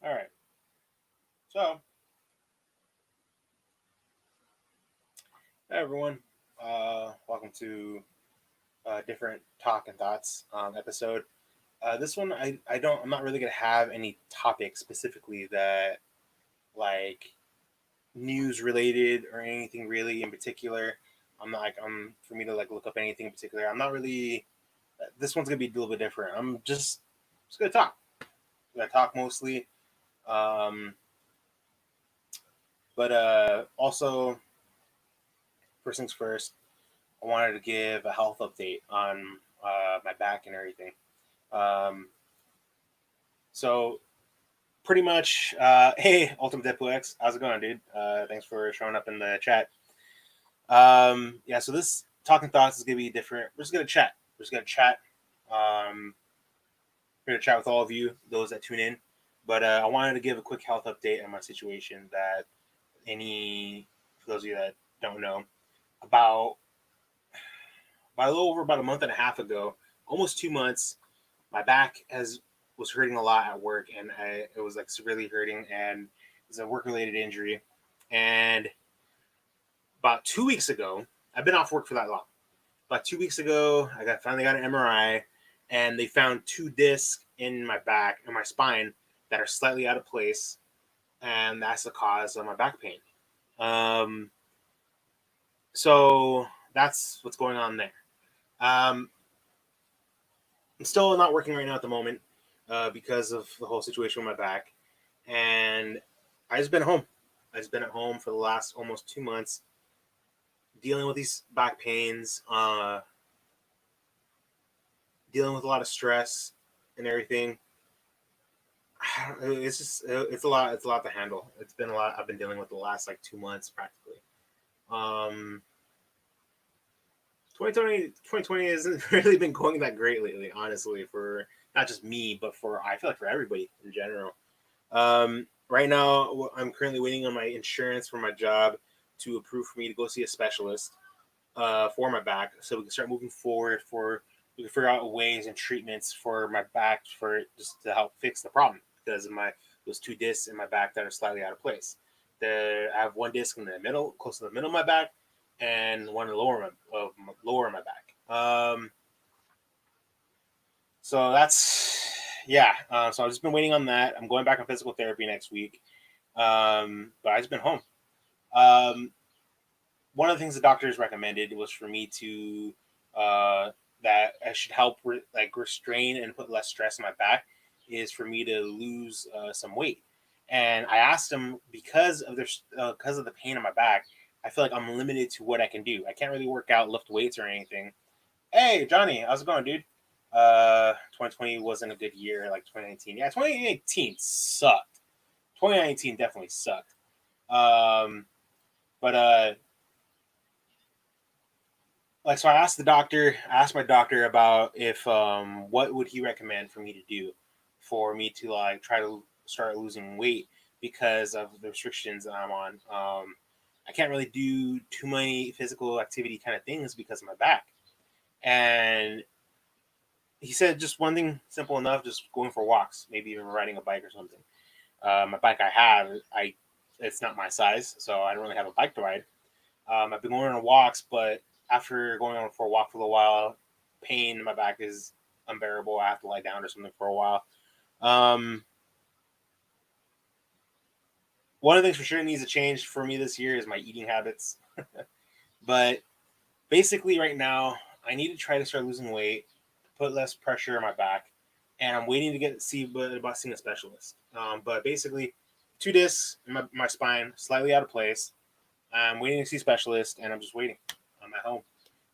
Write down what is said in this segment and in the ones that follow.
All right. So, hey everyone. Welcome to a different talk and thoughts episode. This one, I'm not really gonna have any topic specifically that like news related or anything really in particular. I'm not like for me to like look up anything in particular. I'm not really. This one's gonna be a little bit different. I'm just gonna talk. I'm gonna talk mostly. Um, but also first things first. I wanted to give a health update on my back and everything. Um, so pretty much, hey, Ultimate Deadpool X, how's it going, dude? Thanks for showing up in the chat. Yeah, so this talking thoughts is gonna be different. We're just gonna chat. We're just gonna chat. We're gonna chat with all of you, those that tune in. But I wanted to give a quick health update on my situation. That any for those of you that don't know, about a little over about a month and a half ago, almost 2 months, my back has was hurting a lot at work, and it was like severely hurting, and it's a work related injury. And about 2 weeks ago, I've been off work for that long. About 2 weeks ago, finally got an MRI, and they found two discs in my back and my spine that are slightly out of place, and that's the cause of my back pain. Um, so that's what's going on there. Um, I'm still not working right now at the moment because of the whole situation with my back, and I just been home. I just been at home for the last almost 2 months, dealing with these back pains, dealing with a lot of stress and everything. It's just it's a lot. It's a lot to handle. It's been a lot I've been dealing with the last like 2 months practically. Um, 2020 hasn't really been going that great lately, honestly, for not just me, but for I feel like for everybody in general. Right now, I'm currently waiting on my insurance for my job to approve for me to go see a specialist for my back, so we can start moving forward. We can figure out ways and treatments for my back for just to help fix the problem because of my those two discs in my back that are slightly out of place. I have one disc in the middle, close to the middle of my back, and one in the lower of my back. So that's yeah. So I've just been waiting on that. I'm going back on physical therapy next week. But I've just been home. Um, One of the things the doctors recommended was for me to that I should help like restrain and put less stress on my back is for me to lose some weight. And I asked them because of the pain on my back. I feel like I'm limited to what I can do. I can't really work out, lift weights, or anything. Hey, Johnny, how's it going, dude? 2020 wasn't a good year like 2019. Yeah, 2018 sucked. 2019 definitely sucked. Um, but like so, I asked my doctor about if what would he recommend for me to do for me to like try to start losing weight because of the restrictions that I'm on. I can't really do too many physical activity kind of things because of my back. And he said just one thing simple enough, just going for walks, maybe even riding a bike or something. My bike I have, I it's not my size, so I don't really have a bike to ride. I've been going on walks, but after going on for a walk for a little while, pain in my back is unbearable. I have to lie down or something for a while. Um, One of the things for sure needs to change for me this year is my eating habits. But basically, right now, I need to try to start losing weight, put less pressure on my back, and I'm waiting to see about seeing a specialist. But basically, two discs in my spine, slightly out of place. I'm waiting to see a specialist, and I'm just waiting. I'm at home.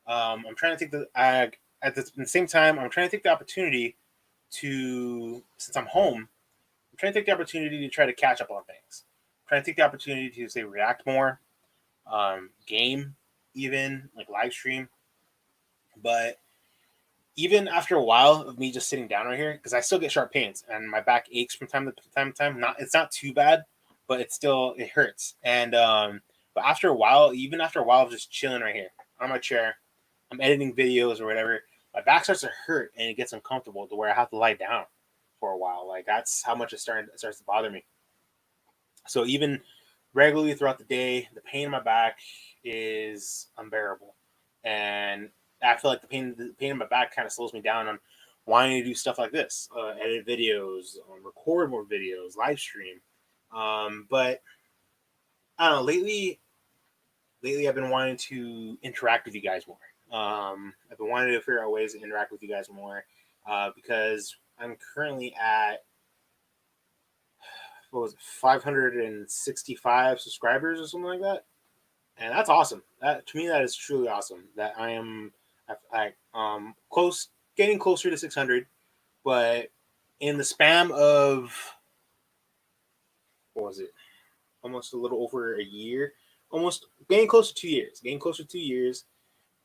I'm trying to take at the same time. I'm trying to take the opportunity to since I'm home. I'm trying to take the opportunity to try to catch up on things. I'm trying to take the opportunity to say react more, game, even like live stream. But even after a while of me just sitting down right here, because I still get sharp pains and my back aches from time to time. Not it's not too bad, but it hurts. And but after a while, even after a while of just chilling right here on my chair, I'm editing videos or whatever. My back starts to hurt and it gets uncomfortable to where I have to lie down. for a while. Like that's how much it starts to bother me. So even regularly throughout the day, the pain in my back is unbearable, and I feel like the pain in my back kind of slows me down on wanting to do stuff like this, edit videos, record more videos, live stream. But I don't know. Lately, I've been wanting to interact with you guys more. I've been wanting to figure out ways to interact with you guys more because I'm currently at what was it, 565 subscribers or something like that, and that's awesome. That to me, that is truly awesome. That I am, close, getting closer to 600, but in the span of what was it, almost a little over a year, almost getting close to 2 years, getting closer to 2 years.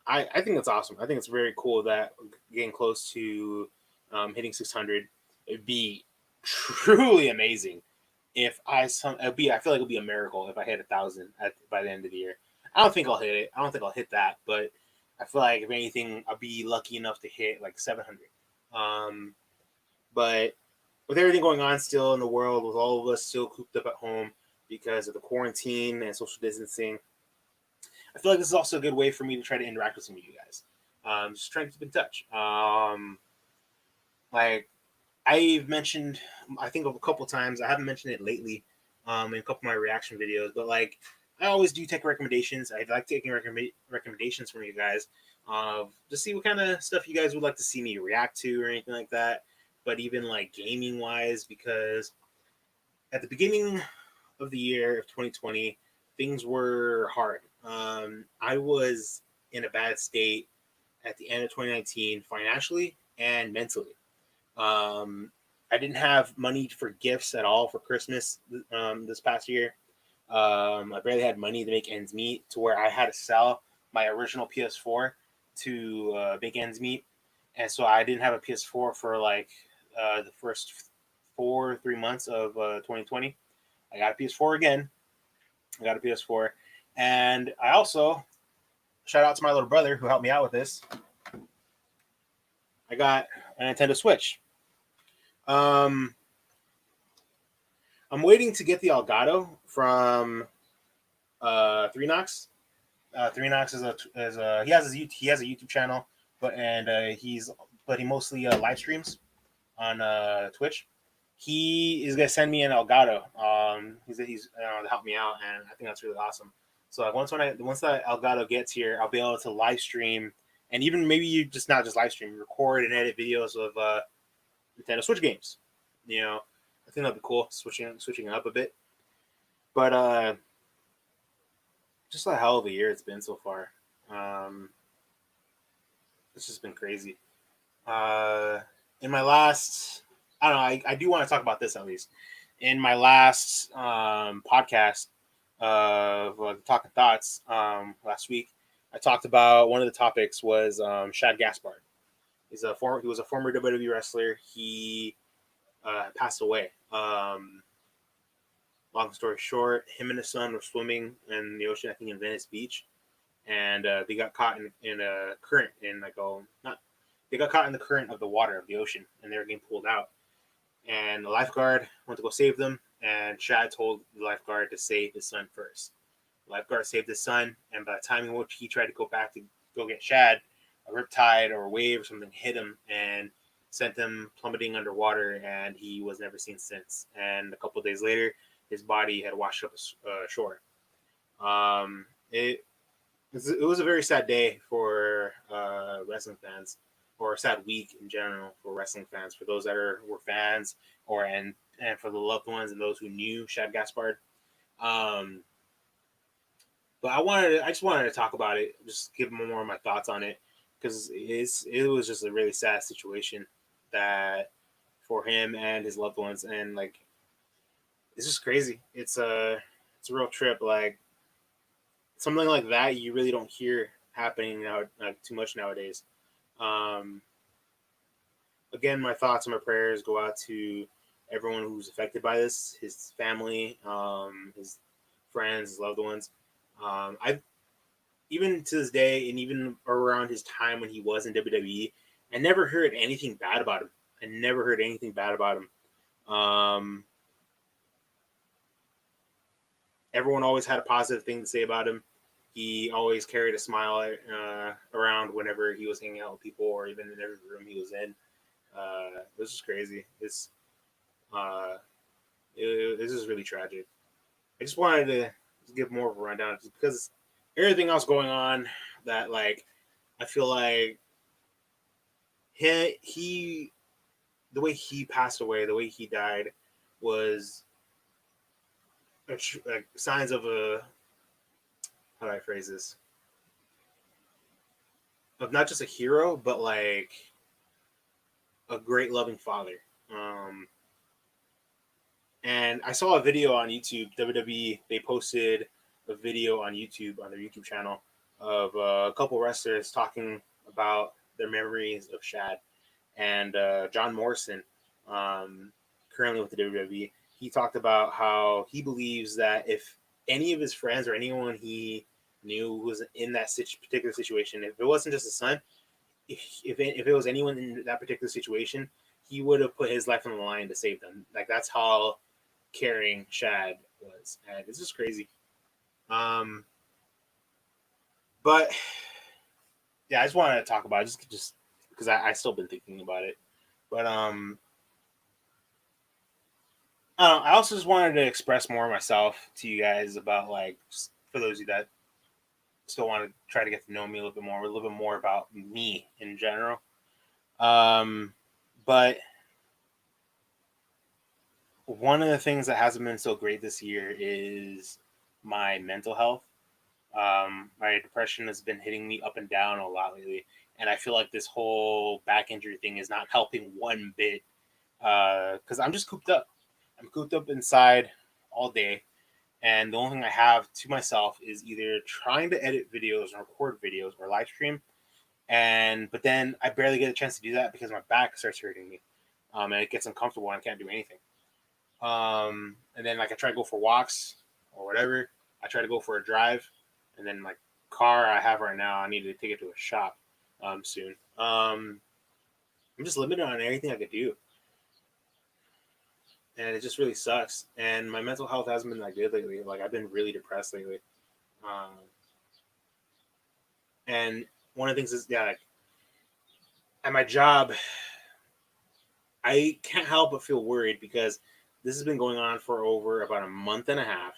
I think that's awesome. I think it's very cool that getting close to hitting 600. It'd be truly amazing if I feel like it'll be a miracle if I hit 1,000 by the end of the year. I don't think I'll hit it. I don't think I'll hit that, but I feel like if anything, I'll be lucky enough to hit like 700. But with everything going on still in the world, with all of us still cooped up at home because of the quarantine and social distancing, I feel like this is also a good way for me to try to interact with some of you guys. Just trying to keep in touch. Like I've mentioned, I think of a couple times. I haven't mentioned it lately in a couple of my reaction videos, but like I always do take recommendations. I like taking recommendations from you guys to see what kind of stuff you guys would like to see me react to or anything like that. But even like gaming wise, because at the beginning of the year of 2020, things were hard. I was in a bad state at the end of 2019 financially and mentally. Um, I didn't have money for gifts at all for Christmas this past year. I barely had money to make ends meet to where I had to sell my original PS4 to make ends meet. And so I didn't have a PS4 for like the first 3 months of 2020. I got a PS4 again. I got a PS4. And I also, shout out to my little brother who helped me out with this. I got a Nintendo Switch. I'm waiting to get the Elgato from Three Knox. Three Knox he has a YouTube channel, but he mostly live streams on Twitch. He is gonna send me an Elgato. He's to help me out, and I think that's really awesome. So like, once that Elgato gets here, I'll be able to live stream, and even maybe you just not just live stream, record and edit videos of Nintendo Switch games. You know, I think that'd be cool. Switching up a bit, but just a hell of a year it's been so far. It's just been crazy. In my last, I don't know. I do want to talk about this at least. In my last podcast of Talking Thoughts last week, I talked about one of the topics was Shad Gaspard. He was a former WWE wrestler. He passed away. Long story short, him and his son were swimming in the ocean, I think in Venice Beach, and they got caught in a current they got caught in the current of the water of the ocean, and they were getting pulled out. And the lifeguard went to go save them, and Shad told the lifeguard to save his son first. The lifeguard saved his son, and by the time in which he tried to go back to go get Shad, a riptide or a wave or something hit him and sent him plummeting underwater, and he was never seen since. And a couple of days later, his body had washed up ashore. It was a very sad day for wrestling fans, or a sad week in general for wrestling fans, for those that were fans, and for the loved ones and those who knew Shad Gaspard. But I just wanted to talk about it, just give more of my thoughts on it, because it was just a really sad situation that for him and his loved ones, and like it's just crazy. It's a real trip. Like something like that, you really don't hear happening now too much nowadays. Again, my thoughts and my prayers go out to everyone who's affected by this, his family, his friends, his loved ones. I've even to this day, and even around his time when he was in WWE, I never heard anything bad about him. and never heard anything bad about him. Everyone always had a positive thing to say about him. He always carried a smile around whenever he was hanging out with people, or even in every room he was in. This is crazy. Uh, this is really tragic. I just wanted to give more of a rundown just because everything else going on that like I feel like he the way he passed away, the way he died was like signs of a how do I phrase this of not just a hero but like a great loving father. Um, and I saw a video on YouTube. WWE they posted a video on YouTube on their YouTube channel of a couple wrestlers talking about their memories of Shad and John Morrison, um, currently with the WWE. He talked about how he believes that if any of his friends or anyone he knew was in that particular situation, if it wasn't just his son, if it was anyone in that particular situation, he would have put his life on the line to save them. Like that's how caring Shad was, and it's just crazy. Um, but yeah, I just wanted to talk about it just because I still been thinking about it. But I also just wanted to express more of myself to you guys about like for those of you that still want to try to get to know me a little bit more about me in general. Um, but one of the things that hasn't been so great this year is my mental health. My depression has been hitting me up and down a lot lately, and I feel like this whole back injury thing is not helping one bit because I'm just cooped up. I'm cooped up inside all day, and the only thing I have to myself is either trying to edit videos and record videos or live stream, but then I barely get a chance to do that because my back starts hurting me, and it gets uncomfortable and I can't do anything. And then like I try to go for walks or whatever. I try to go for a drive, and then my car I have right now, I need to take it to a shop soon. I'm just limited on anything I could do, and it just really sucks. And my mental health hasn't been that good lately. Like I've been really depressed lately. Um, and one of the things is yeah, like, at my job, I can't help but feel worried because this has been going on for over about a month and a half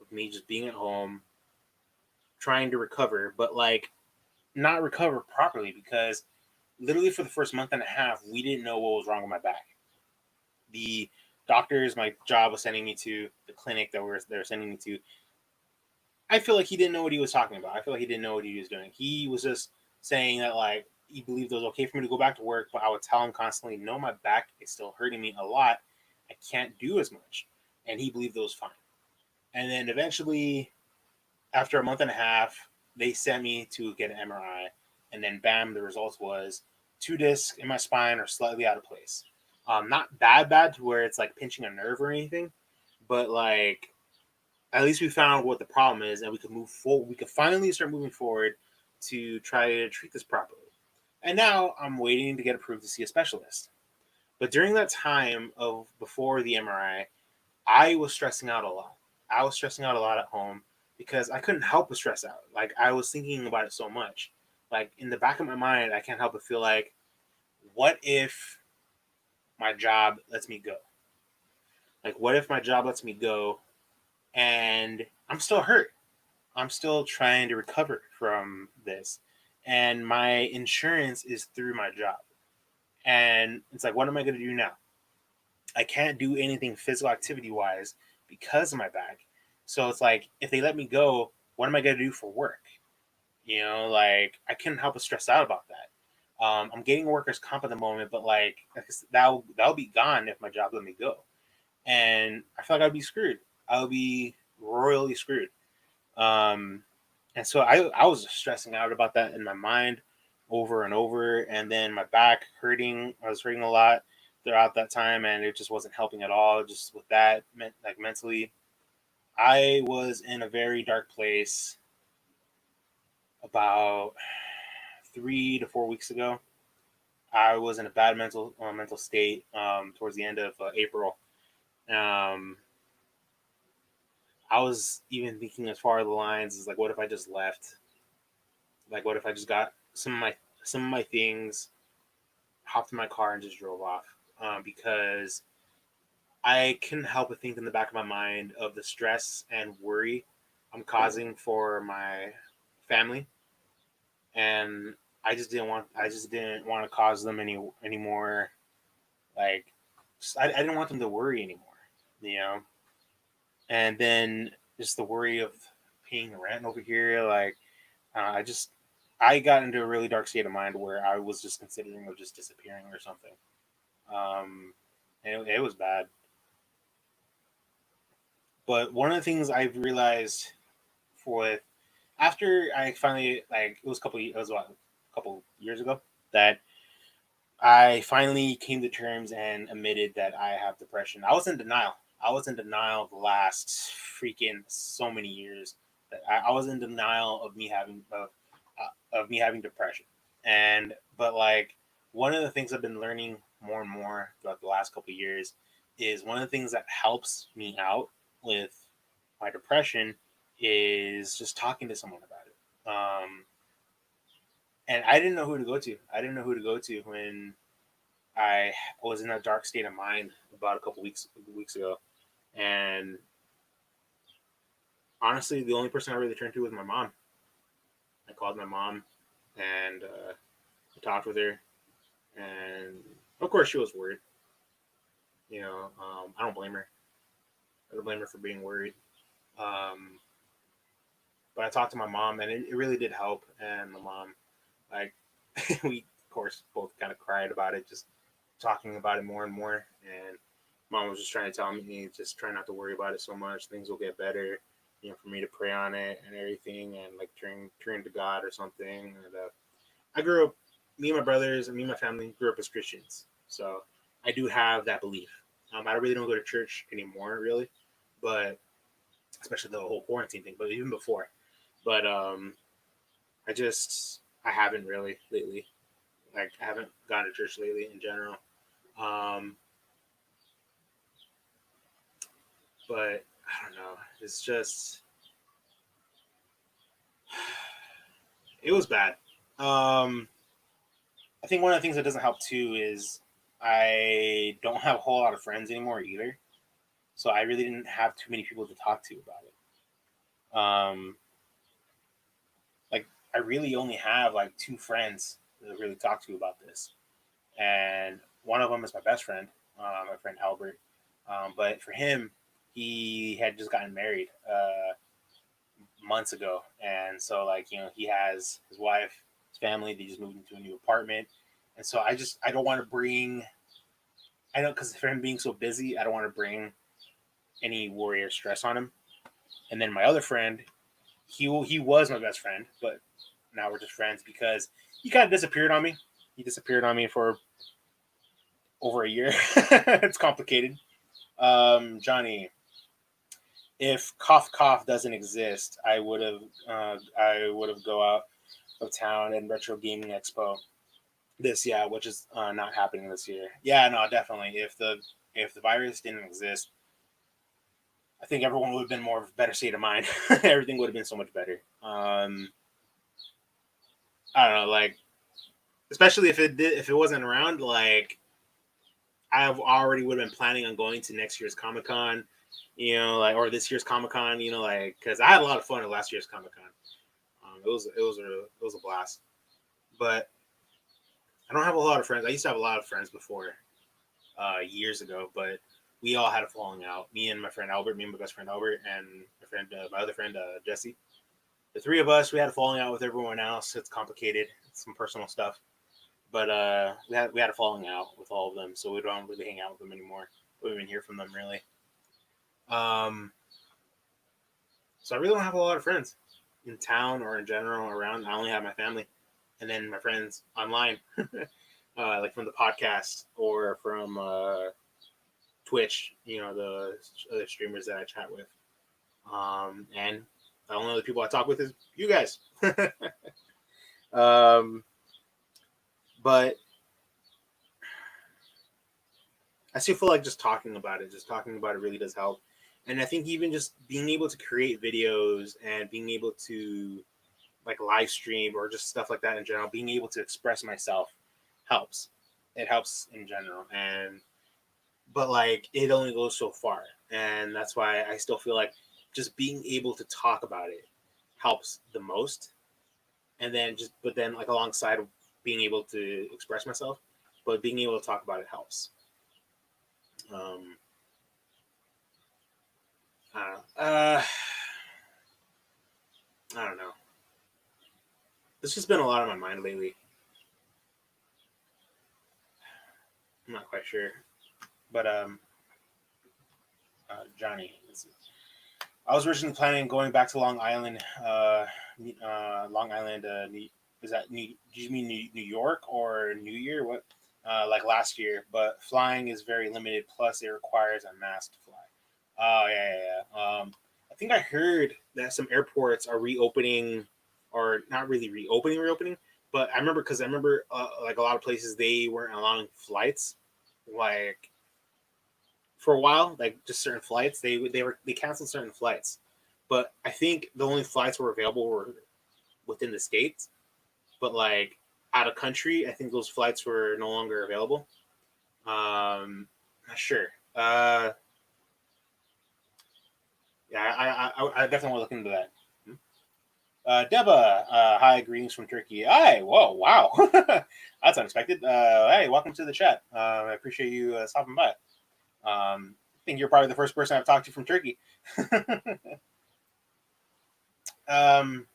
of me just being at home trying to recover, but like not recover properly because literally for the first month and a half, we didn't know what was wrong with my back. The doctors my job was sending me to, the clinic that they're sending me to, I feel like he didn't know what he was talking about. I feel like he didn't know what he was doing. He was just saying that like he believed it was okay for me to go back to work, but I would tell him constantly, no, my back is still hurting me a lot. I can't do as much. And he believed it was fine. And then eventually, after a month and a half, they sent me to get an MRI. And then bam, the results was two discs in my spine are slightly out of place. Not bad to where it's like pinching a nerve or anything, but like at least we found what the problem is and we could move forward. We could finally start moving forward to try to treat this properly. And now I'm waiting to get approved to see a specialist. But during that time of before the MRI, I was stressing out a lot. I was stressing out a lot at home because I couldn't help but stress out. Like I was thinking about it so much. Like in the back of my mind, I can't help but feel like, what if my job lets me go? Like, what if my job lets me go and I'm still hurt? I'm still trying to recover from this. And my insurance is through my job. And it's like, what am I going to do now? I can't do anything physical activity wise because of my back. So it's like, if they let me go, what am I going to do for work? You know, like I couldn't help but stress out about that. I'm getting workers' comp at the moment, but like that'll be gone if my job let me go, and I feel like I'd be screwed. I'll be royally screwed. Um, and so I was stressing out about that in my mind over and over, and then my back hurting. I was hurting a lot throughout that time, and it just wasn't helping at all. Just with that, like mentally, I was in a very dark place about 3 to 4 weeks ago. I was in a bad mental state towards the end of April. Um, I was even thinking as far as the lines is like, what if I just left? Like, what if I just got some of my things, hopped in my car, and just drove off? Because I couldn't help but think in the back of my mind of the stress and worry I'm causing for my family, and I just didn't want to cause them any more. Like, I didn't want them to worry anymore, you know. And then just the worry of paying rent over here, like I got into a really dark state of mind where I was just considering of just disappearing or something. Um, and it was bad. But one of the things I've realized for after I finally like it was what, a couple years ago that I finally came to terms and admitted that I have depression. I was in denial. I was in denial the last freaking so many years. I was in denial of me having depression, and but like one of the things I've been learning more and more throughout the last couple of years is one of the things that helps me out with my depression is just talking to someone about it. And I didn't know who to go to. I didn't know who to go to when I was in a dark state of mind about a couple weeks ago, and honestly, the only person I really turned to was my mom. I called my mom, and I talked with her, and of course, she was worried. I don't blame her. I don't blame her for being worried. Um, but I talked to my mom, and it really did help. And my mom, like, we of course both kind of cried about it, just talking about it more and more. And mom was just trying to tell me, just try not to worry about it so much. Things will get better. For me to pray on it and everything, and like turn to God or something. And I grew up, me and my brothers and me and my family grew up as Christians, so I do have that belief. I really don't go to church anymore, really, but especially the whole quarantine thing. But even before, but I haven't really lately. Like I haven't gone to church lately in general. Um, but I don't know. It's just it was bad. Um, I think one of the things that doesn't help too is I don't have a whole lot of friends anymore either. So I really didn't have too many people to talk to about it. Like I really only have like two friends to really talk to about this, and one of them is my best friend, my friend Albert. But for him, he had just gotten married months ago, and so like he has his wife, his family. They just moved into a new apartment, and so I don't want to bring. I know because for him being so busy, I don't want to bring any worry or stress on him. And then my other friend, he was my best friend, but now we're just friends because he kind of disappeared on me. He disappeared on me for over a year. It's complicated. Johnny, if cough doesn't exist, I would have go out of town and retro gaming expo this year, which is not happening this year. Yeah, no, definitely. If the virus didn't exist, I think everyone would have been more of a better state of mind. Everything would have been so much better. I don't know, like especially if it wasn't around, like I already would have been planning on going to next year's Comic Con, like or this year's Comic Con, like because I had a lot of fun at last year's Comic Con. It was a blast, but I don't have a lot of friends. I used to have a lot of friends before, years ago, but we all had a falling out. Me and my friend Albert, me and my best friend Albert, and my other friend Jesse. The three of us, we had a falling out with everyone else. It's complicated. It's some personal stuff. But we had a falling out with all of them, so we don't really hang out with them anymore. We don't even hear from them really. Um, so I really don't have a lot of friends in town or in general around. I only have my family, and then my friends online, like from the podcast or from Twitch. The other streamers that I chat with. And the only other people I talk with is you guys. um, but I still feel like just talking about it really does help. And I think even just being able to create videos and being able to like live stream or just stuff like that in general, being able to express myself helps. It helps in general. And but like it only goes so far. And that's why I still feel like just being able to talk about it helps the most. And then just but then like alongside of being able to express myself, but being able to talk about it helps. Um I don't know. I don't know. This has been a lot on my mind lately. I'm not quite sure. But Johnny, I was originally planning on going back to Long Island. Long Island. Is that New? Do you mean New York or New Year? What? Like last year, but flying is very limited. Plus, it requires a mask to fly. Oh yeah. I think I heard that some airports are reopening, or not really reopening. But I remember like a lot of places they weren't allowing flights, like for a while, like just certain flights. They canceled certain flights, but I think the only flights were available were within the states. But like out of country, I think those flights were no longer available. Not sure. Yeah, I definitely want to look into that. Deba, hi, greetings from Turkey. Hi, whoa, wow, that's unexpected. Hey, welcome to the chat. I appreciate you stopping by. I think you're probably the first person I've talked to from Turkey. um,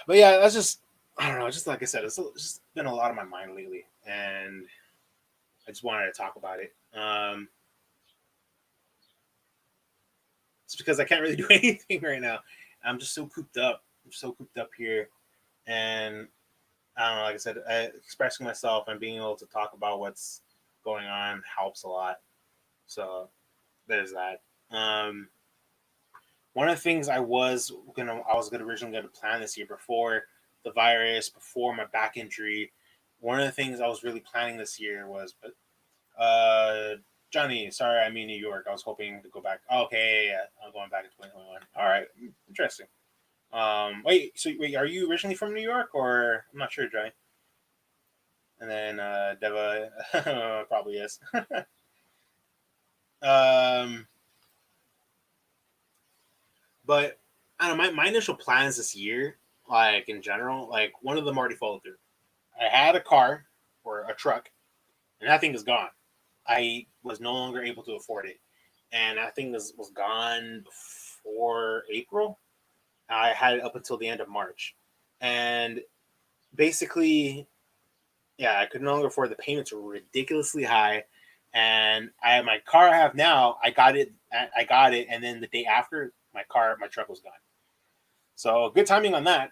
but yeah, that's just I don't know. Just like I said, it's just been a lot on my mind lately, and I just wanted to talk about it. It's because I can't really do anything right now. I'm just so cooped up. I'm so cooped up here, and I don't know. Like I said, expressing myself and being able to talk about what's going on helps a lot. So there's that. One of the things I was gonna originally gonna plan this year before the virus, before my back injury. One of the things I was really planning this year was, but Johnny, sorry, I mean New York. I was hoping to go back. Oh, okay, yeah, I'm going back in 2021. All right, interesting. Wait, are you originally from New York, or I'm not sure, Johnny? And then Deva probably is. um, but I don't know, my initial plans this year, like in general, like one of them already followed through. I had a car or a truck, and that thing is gone. I was no longer able to afford it, and that thing was gone before April. I had it up until the end of March, and basically, yeah, I could no longer afford. The payments were ridiculously high, and I my car I have now. I got it, and then the day after, my truck was gone. So good timing on that.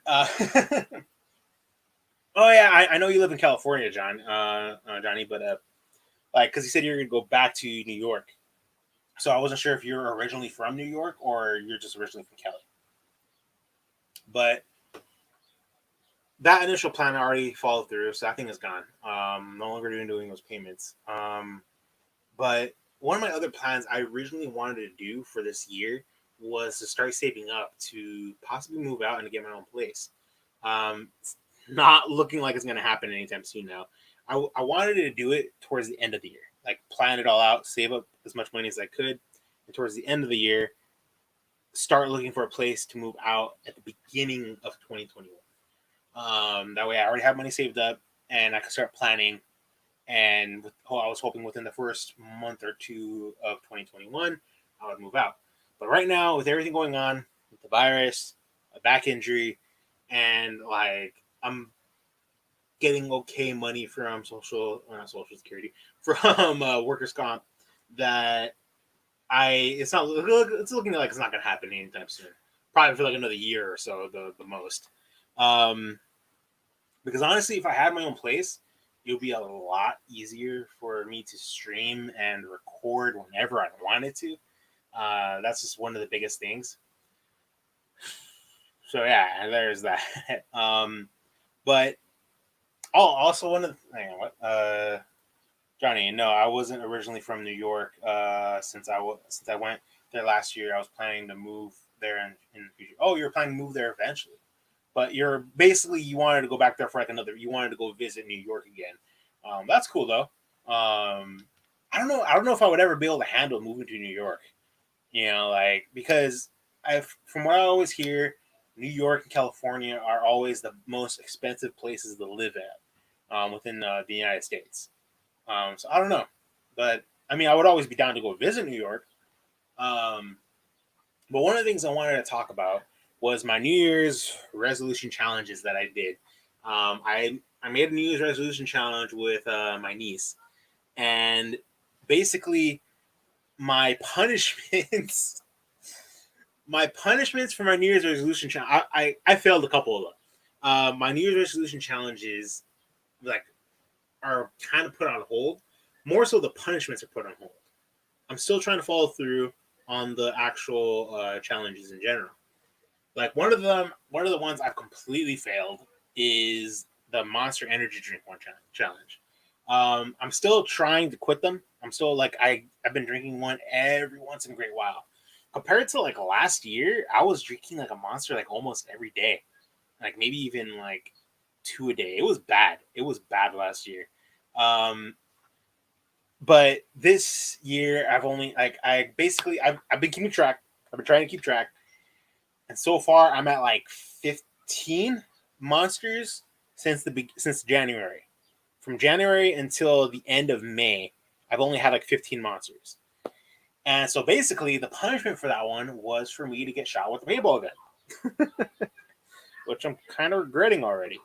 Oh yeah, I know you live in California, Johnny, but like because you said you're gonna go back to New York, so I wasn't sure if you're originally from New York or you're just originally from Cali. But that initial plan already followed through, so that thing is gone. No longer doing those payments. But one of my other plans I originally wanted to do for this year was to start saving up to possibly move out and to get my own place. It's not looking like it's going to happen anytime soon now. I wanted to do it towards the end of the year, like plan it all out, save up as much money as I could, and towards the end of the year, start looking for a place to move out at the beginning of 2021. That way, I already have money saved up, and I can start planning. And I was hoping within the first month or two of 2021, I would move out. But right now, with everything going on, with the virus, a back injury, and like I'm getting okay money from not social security, from workers comp, that it's looking like it's not going to happen anytime soon. Probably for like another year or so, the most. Um, because honestly, if I had my own place, it would be a lot easier for me to stream and record whenever I wanted to. That's just one of the biggest things. So yeah, there's that. But also one of the hang on, what? Johnny, no, I wasn't originally from New York. Since I went there last year, I was planning to move there in the future. Oh, you're planning to move there eventually, but you're basically you wanted to go back there for like another. You wanted to go visit New York again. That's cool though. I don't know. I don't know if I would ever be able to handle moving to New York. Like because from what I always hear, New York and California are always the most expensive places to live at within the United States. So I don't know, but I mean, I would always be down to go visit New York. Um, but one of the things I wanted to talk about was my New Year's resolution challenges that I did. I made a New Year's resolution challenge with my niece, and basically my punishments, my punishments for my New Year's resolution challenge. I failed a couple of them. My New Year's resolution challenges like are kind of put on hold. More so, the punishments are put on hold. I'm still trying to follow through on the actual challenges in general. Like one of the ones I've completely failed is the Monster Energy Drink one challenge. I'm still trying to quit them. I'm still like I've been drinking one every once in a great while. Compared to like last year, I was drinking like a Monster like almost every day, like maybe even like two a day. It was bad. It was bad last year. Um, but this year I've only like I've been keeping track. I've been trying to keep track, and so far I'm at like 15 monsters since January. From January until the end of May, I've only had like 15 monsters. And so basically, the punishment for that one was for me to get shot with a paintball gun, which I'm kind of regretting already.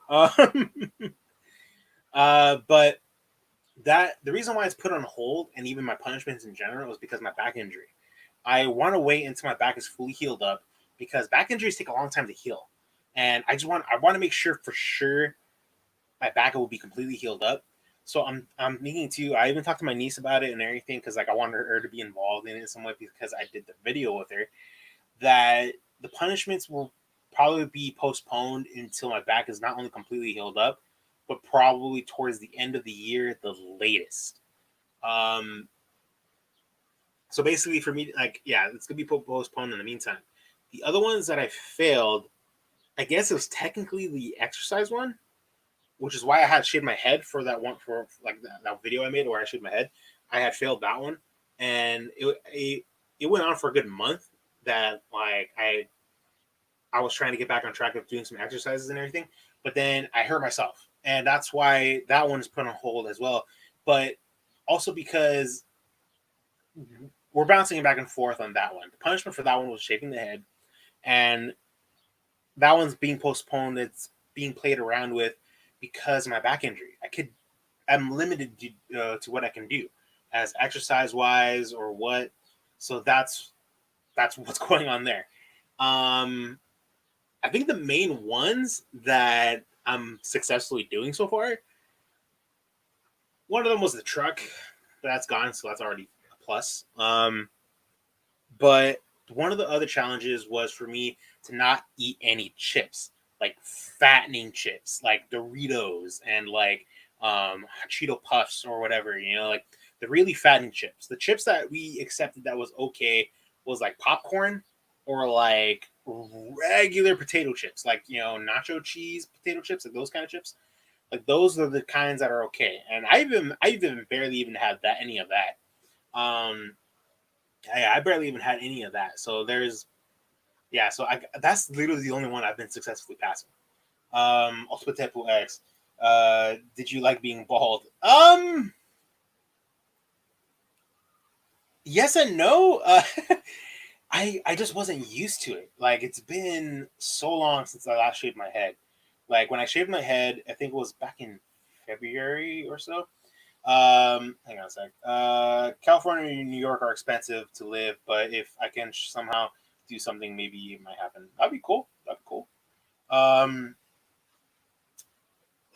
But that the reason why it's put on hold and even my punishments in general is because of my back injury. I want to wait until my back is fully healed up because back injuries take a long time to heal, and I want to make sure for sure my back will be completely healed up. So I'm thinking too. I even talked to my niece about it and everything because like I wanted her to be involved in it in some way because I did the video with her. That the punishments will probably be postponed until my back is not only completely healed up, but probably towards the end of the year at the latest. Um, so basically, for me, like yeah, it's gonna be postponed in the meantime. The other ones that I failed, I guess it was technically the exercise one, which is why I had shaved my head for that one for like that video I made where I shaved my head. I had failed that one, and it went on for a good month. That like I was trying to get back on track of doing some exercises and everything, but then I hurt myself, and that's why that one is put on hold as well. But also because we're bouncing back and forth on that one. The punishment for that one was shaving the head, and that one's being postponed. It's being played around with because of my back injury. I'm limited to what I can do as exercise wise or what. So that's what's going on there. Um, I think the main ones that I'm successfully doing so far, one of them was the truck. That's gone, so that's already a plus. But one of the other challenges was for me to not eat any chips, like fattening chips, like Doritos and like Cheeto Puffs or whatever, like the really fattening chips. The chips that we accepted that was okay was like popcorn or like regular potato chips, like nacho cheese potato chips, like those kind of chips. Like those are the kinds that are okay. And I even barely even had that any of that. Um, I barely even had any of that. So so that's literally the only one I've been successfully passing. Ospetepu X. Did you like being bald? Yes and no. I just wasn't used to it. Like it's been so long since I last shaved my head. Like when I shaved my head, I think it was back in February or so. Hang on a sec. California and New York are expensive to live, but if I can somehow do something, maybe it might happen. That'd be cool. That'd be cool. Um,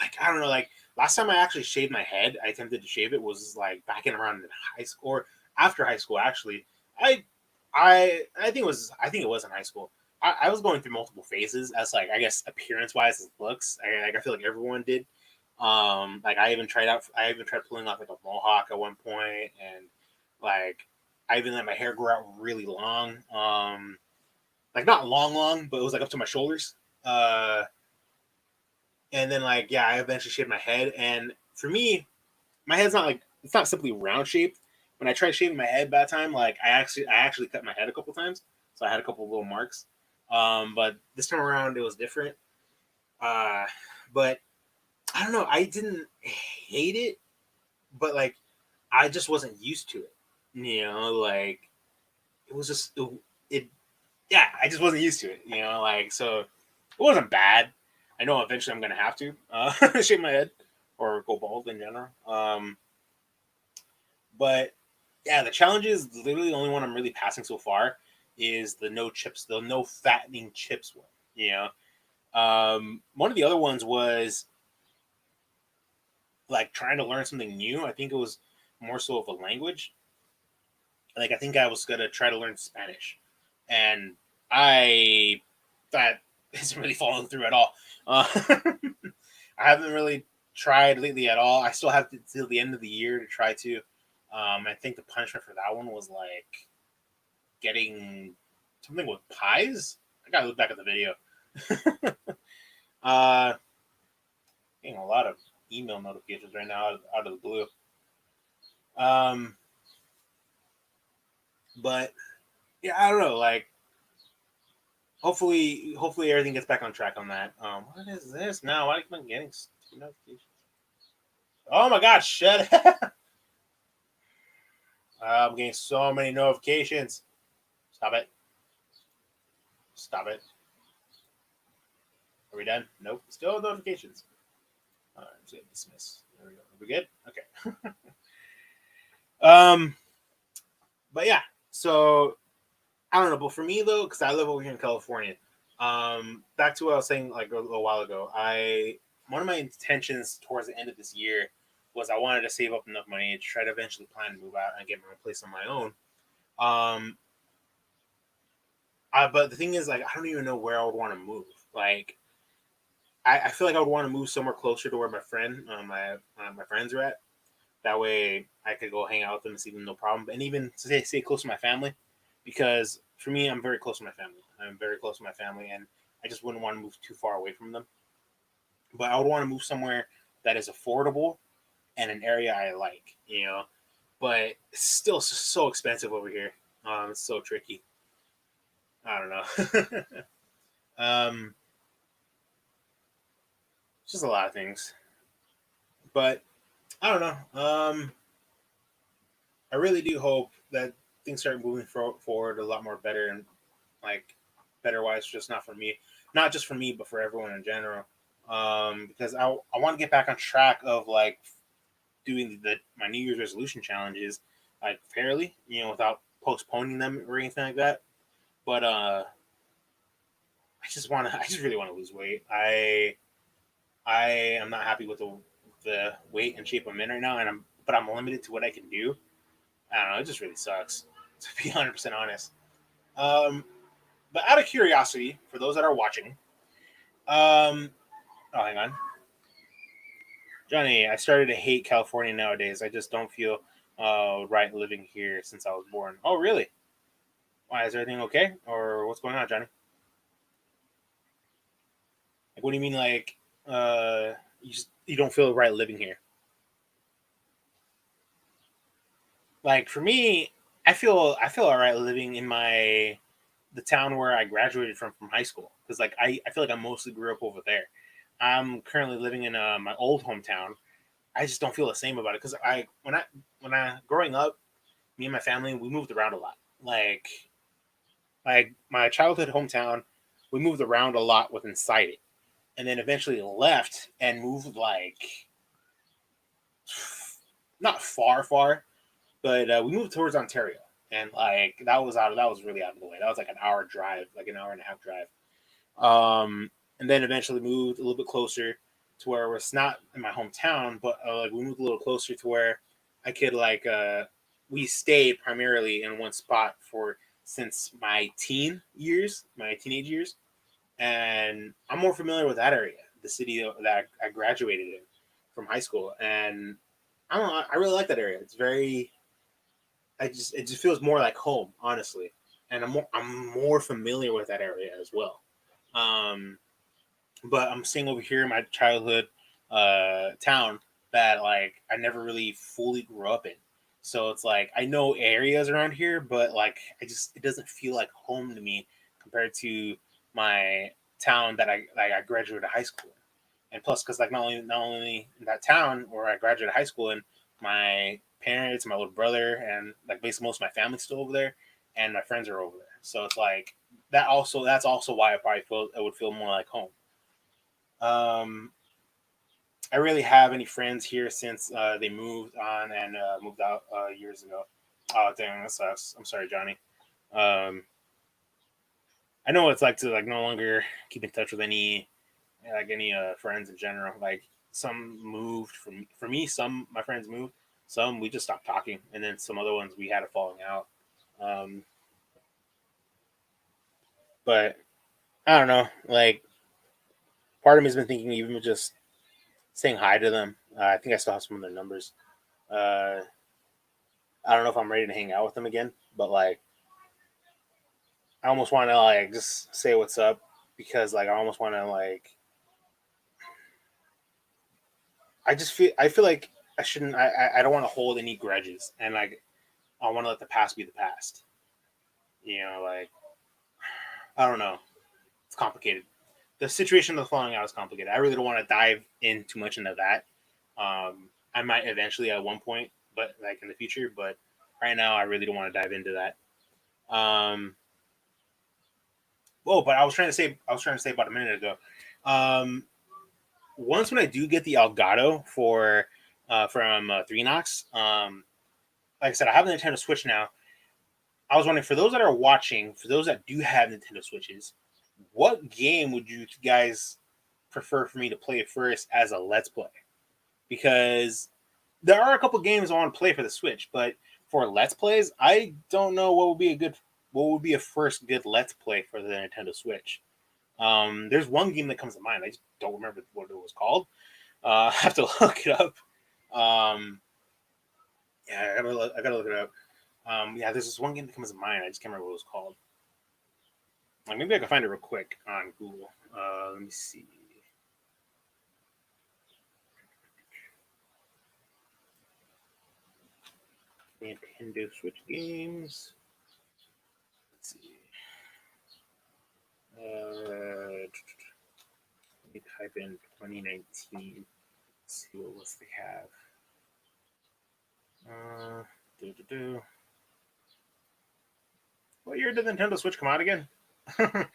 like I don't know. Like last time I actually shaved my head, I attempted to shave it was like back in around high school or after high school. Actually, I I think it was in high school. I was going through multiple phases as like I guess appearance wise as looks. I feel like everyone did. Like I even tried pulling off like a mohawk at one point, and like I even let my hair grow out really long. Like not long, but it was like up to my shoulders. Uh, and then like yeah, I eventually shaved my head, and for me, my head's not like it's not simply round shaped. When I tried shaving my head that time, like I actually cut my head a couple times, so I had a couple of little marks. But this time around it was different. Uh, but I don't know. I didn't hate it, but like I just wasn't used to it. You know, like it was just it yeah, I just wasn't used to it. You know, like so it wasn't bad. I know eventually I'm gonna have to shave my head or go bald in general. But yeah, the challenge is literally the only one I'm really passing so far is the no chips, the no fattening chips one. You know, one of the other ones was like trying to learn something new. I think it was more so of a language. Like I think I was gonna try to learn Spanish, and I that isn't really falling through at all. I haven't really tried lately at all. I still have to till the end of the year to try to. I think the punishment for that one was like getting something with pies. I gotta look back at the video. uh, Getting a lot of email notifications right now out of the blue. Um, but yeah, I don't know. Like, hopefully everything gets back on track on that. What is this now? Why am I getting notifications? Oh my god, shut up. I'm getting so many notifications. Stop it. Stop it. Are we done? Nope. Still notifications. All right, let's get dismiss. There we go. Are we good? Okay. um, but yeah. So I don't know, but for me though, because I live over here in California. Back to what I was saying like a little while ago. One of my intentions towards the end of this year was I wanted to save up enough money to try to eventually plan to move out and get my own place on my own. Um, but the thing is, like, I don't even know where I would want to move. Like, I feel like I would want to move somewhere closer to where my friends are at. That way, I could go hang out with them and see them no problem. And even stay close to my family, because for me, I'm very close to my family. I'm very close to my family, and I just wouldn't want to move too far away from them. But I would want to move somewhere that is affordable and an area I like. You know, but it's still so expensive over here. It's so tricky. I don't know. um, it's just a lot of things. But I don't know. I really do hope that things start moving forward a lot more better and like better wise, just not for me, not just for me, but for everyone in general. Because I want to get back on track of like doing my New Year's resolution challenges like fairly, you know, without postponing them or anything like that. But I just really want to lose weight. I am not happy with the weight and shape I'm in right now, and I'm limited to what I can do. I don't know. It just really sucks to be 100% honest. Um, but out of curiosity, for those that are watching, oh, hang on, Johnny. I started to hate California nowadays. I just don't feel right living here since I was born. Oh, really? Why is everything okay, or what's going on, Johnny? Like, what do you mean, like, you don't feel right living here? Like for me, I feel all right living in the town where I graduated from high school because like I feel like I mostly grew up over there. I'm currently living in my old hometown. I just don't feel the same about it because when I growing up, me and my family we moved around a lot. Like my childhood hometown, we moved around a lot with inside it, and then eventually left and moved like not far, but we moved towards Ontario, and like that was really out of the way. That was like an hour drive, like an hour and a half drive. And then eventually moved a little bit closer to where it's not in my hometown, but like we moved a little closer to where I could we stayed primarily in one spot for since my teenage years, and I'm more familiar with that area, the city that I graduated in. from high school, and I don't know. I really like that area. It's very. It just feels more like home, honestly, and I'm more familiar with that area as well. Um, but I'm staying over here in my childhood town that like I never really fully grew up in. So it's like I know areas around here, but like it doesn't feel like home to me compared to my town that I graduated high school in. And plus, because like not only in that town where I graduated high school in, my parents, my little brother, and like basically most of my family's still over there, and my friends are over there. So it's like that's also why I probably feel it would feel more like home. Um, I really have any friends here since they moved on and moved out years ago. Oh dang, that sucks. I'm sorry, Johnny. Um, I know what it's like to like no longer keep in touch with any friends in general. Like some moved from for me, some my friends moved, some we just stopped talking, and then some other ones we had a falling out. Um, but I don't know. Like part of me's been thinking even just saying hi to them. I think I still have some of their numbers. Uh, I don't know if I'm ready to hang out with them again, but like I almost want to like just say what's up because like I almost want to like I feel like I shouldn't I don't want to hold any grudges and like I want to let the past be the past. You know, like I don't know, it's complicated. The situation of the falling out is complicated. I really don't want to dive in too much into that. I might eventually at one point, but like in the future. But right now, I really don't want to dive into that. Whoa! But I was trying to say about a minute ago. Um, Once when I do get the Elgato for from Three Knox, like I said, I have a Nintendo Switch now. I was wondering for those that are watching, for those that do have Nintendo Switches, what game would you guys prefer for me to play first as a Let's Play? Because there are a couple games I want to play for the Switch, but for Let's Plays, I don't know what would be a first good Let's Play for the Nintendo Switch. There's one game that comes to mind. I just don't remember what it was called. I have to look it up. Um, yeah, I gotta look it up. Yeah, there's this one game that comes to mind. I just can't remember what it was called. Like maybe I can find it real quick on Google. Let me see. Nintendo Switch games. Let's see. Let me type in 2019. Let's see what else they have. Uh, do, do, do. What year did the Nintendo Switch come out again? Kind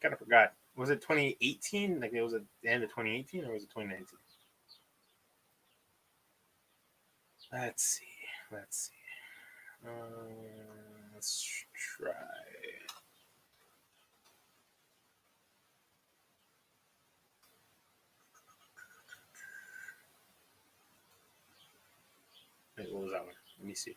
of forgot. Was it 2018? Like it was at the end of 2018, or was it 2019? Let's see. Let's see. Let's try. Wait, what was that one? Let me see.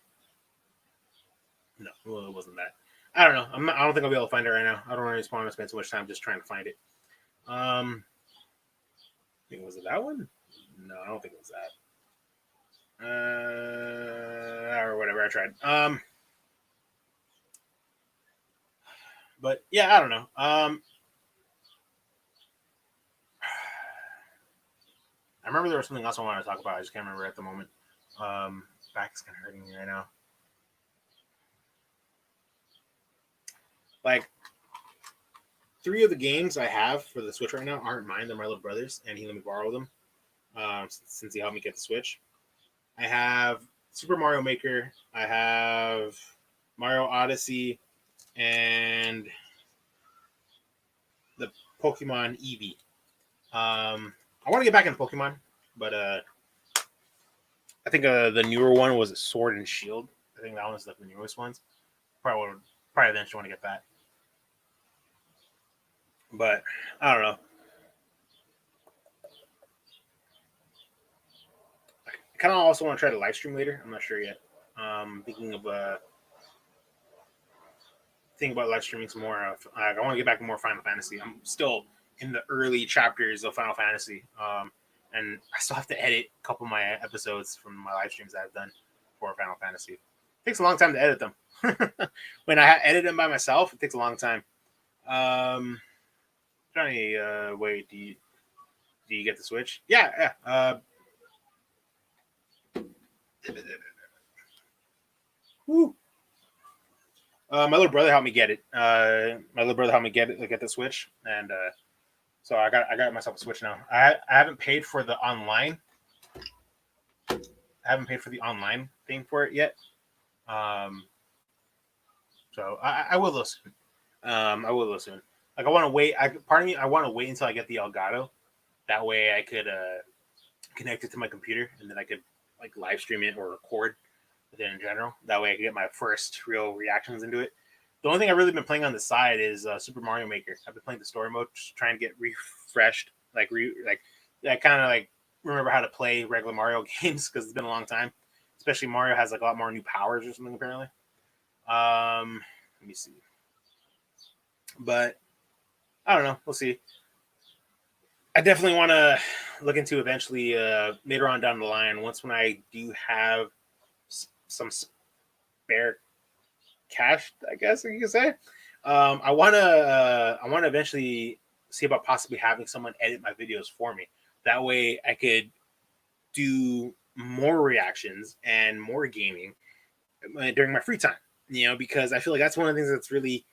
No, well, it wasn't that. I don't know. I don't think I'll be able to find it right now. I don't really want to spend so much time just trying to find it. I think was it that one? No, I don't think it was that. Or whatever. I tried. But yeah, I don't know. I remember there was something else I wanted to talk about. I just can't remember at the moment. Back is kind of hurting me right now. Like three of the games I have for the Switch right now aren't mine; they're my little brother's, and he let me borrow them since he helped me get the Switch. I have Super Mario Maker. I have Mario Odyssey, and the Pokemon Eevee. I want to get back into Pokemon, but I think the newer one was Sword and Shield. I think that one's like the newest ones. Probably eventually want to get that. But I don't know. I kind of also want to try to live stream later. I'm not sure yet. Thinking about live streaming some more. I want to get back to more Final Fantasy. I'm still in the early chapters of Final Fantasy, and I still have to edit a couple of my episodes from my live streams that I've done for Final Fantasy. It takes a long time to edit them. When I edit them by myself, it takes a long time. Johnny, wait, do you get the Switch? Yeah. Woo. My little brother helped me get it. Get the Switch, and so I got myself a Switch now. I haven't paid for the online. I haven't paid for the online thing for it yet. So I will listen. I will listen. Like I want to wait. Part of me, I want to wait until I get the Elgato. That way, I could connect it to my computer, and then I could like live stream it or record with it in general. That way, I could get my first real reactions into it. The only thing I've really been playing on the side is Super Mario Maker. I've been playing the story mode, just trying to get refreshed, like I kind of like remember how to play regular Mario games because it's been a long time. Especially Mario has like a lot more new powers or something apparently. Let me see, but I don't know. We'll see. I definitely want to look into eventually later on down the line. Once when I do have some spare cash, I guess you could say. I want to eventually see about possibly having someone edit my videos for me. That way, I could do more reactions and more gaming during my free time. Because I feel like that's one of the things that's really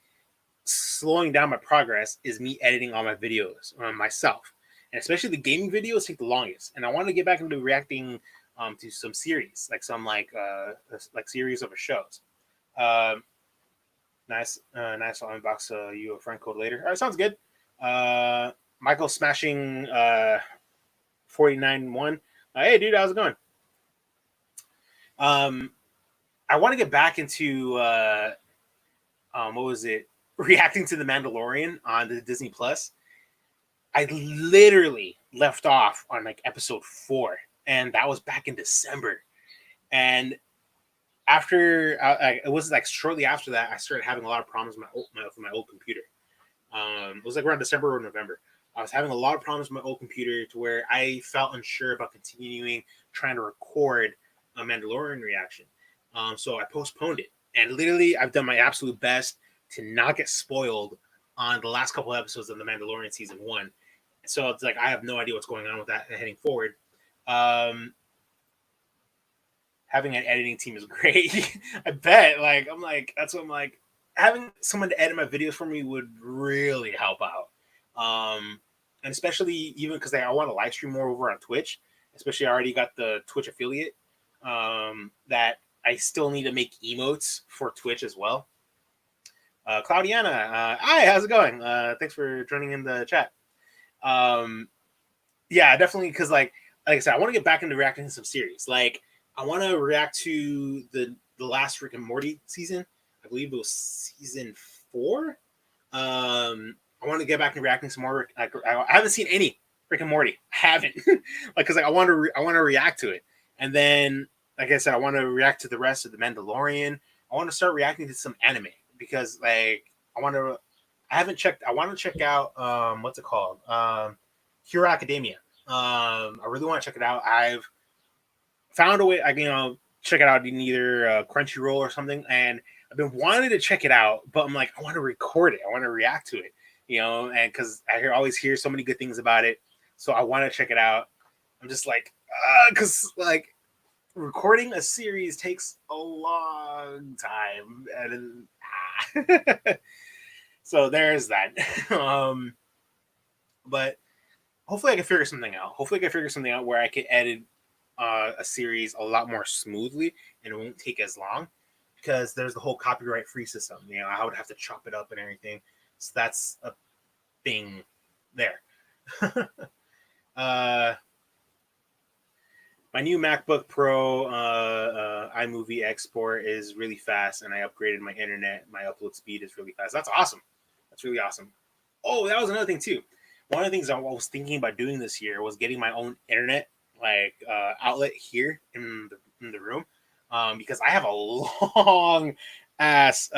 slowing down my progress is me editing all my videos myself, and especially the gaming videos take the longest. And I want to get back into reacting to some series, like some like series of shows. Nice. I'll unbox you a friend code later. All right, sounds good. Michael smashing 49-1. Hey, dude, how's it going? I want to get back into what was it? Reacting to The Mandalorian on the Disney Plus. I literally left off on like episode 4, and that was back in December. And after it was like shortly after that, I started having a lot of problems with my old computer. It was like around December or November. I was having a lot of problems with my old computer to where I felt unsure about continuing trying to record a Mandalorian reaction. So I postponed it, and literally I've done my absolute best to not get spoiled on the last couple of episodes of The Mandalorian season 1. So it's like I have no idea what's going on with that heading forward. Having an editing team is great. I bet. That's what I'm like. Having someone to edit my videos for me would really help out. And especially even because I want to live stream more over on Twitch. Especially I already got the Twitch affiliate. That I still need to make emotes for Twitch as well. Claudiana, hi, how's it going? Thanks for joining in the chat. Yeah, definitely, because like I said, I want to get back into reacting to some series. Like I want to react to the last Rick and Morty season. I believe it was season 4. I want to get back and reacting some more. I haven't seen any Rick and Morty. I haven't, because I want to react to it, and then like I said, I want to react to the rest of the Mandalorian. I want to start reacting to some anime because like I want to check out what's it called? Hero Academia. I really want to check it out. I've found a way I can check it out in either Crunchyroll or something, and I've been wanting to check it out, but I'm like I want to record it. I want to react to it, and because I always hear so many good things about it, so I want to check it out. I'm just like, because like recording a series takes a long time, and so there's that. But hopefully I can figure something out. Where I can edit a series a lot more smoothly and it won't take as long, because there's the whole copyright free system. I would have to chop it up and everything. So that's a thing there. My new MacBook Pro iMovie export is really fast, and I upgraded my internet. My upload speed is really fast. That's awesome. That's really awesome. Oh, that was another thing too. One of the things I was thinking about doing this year was getting my own internet outlet here in the room, because I have a long ass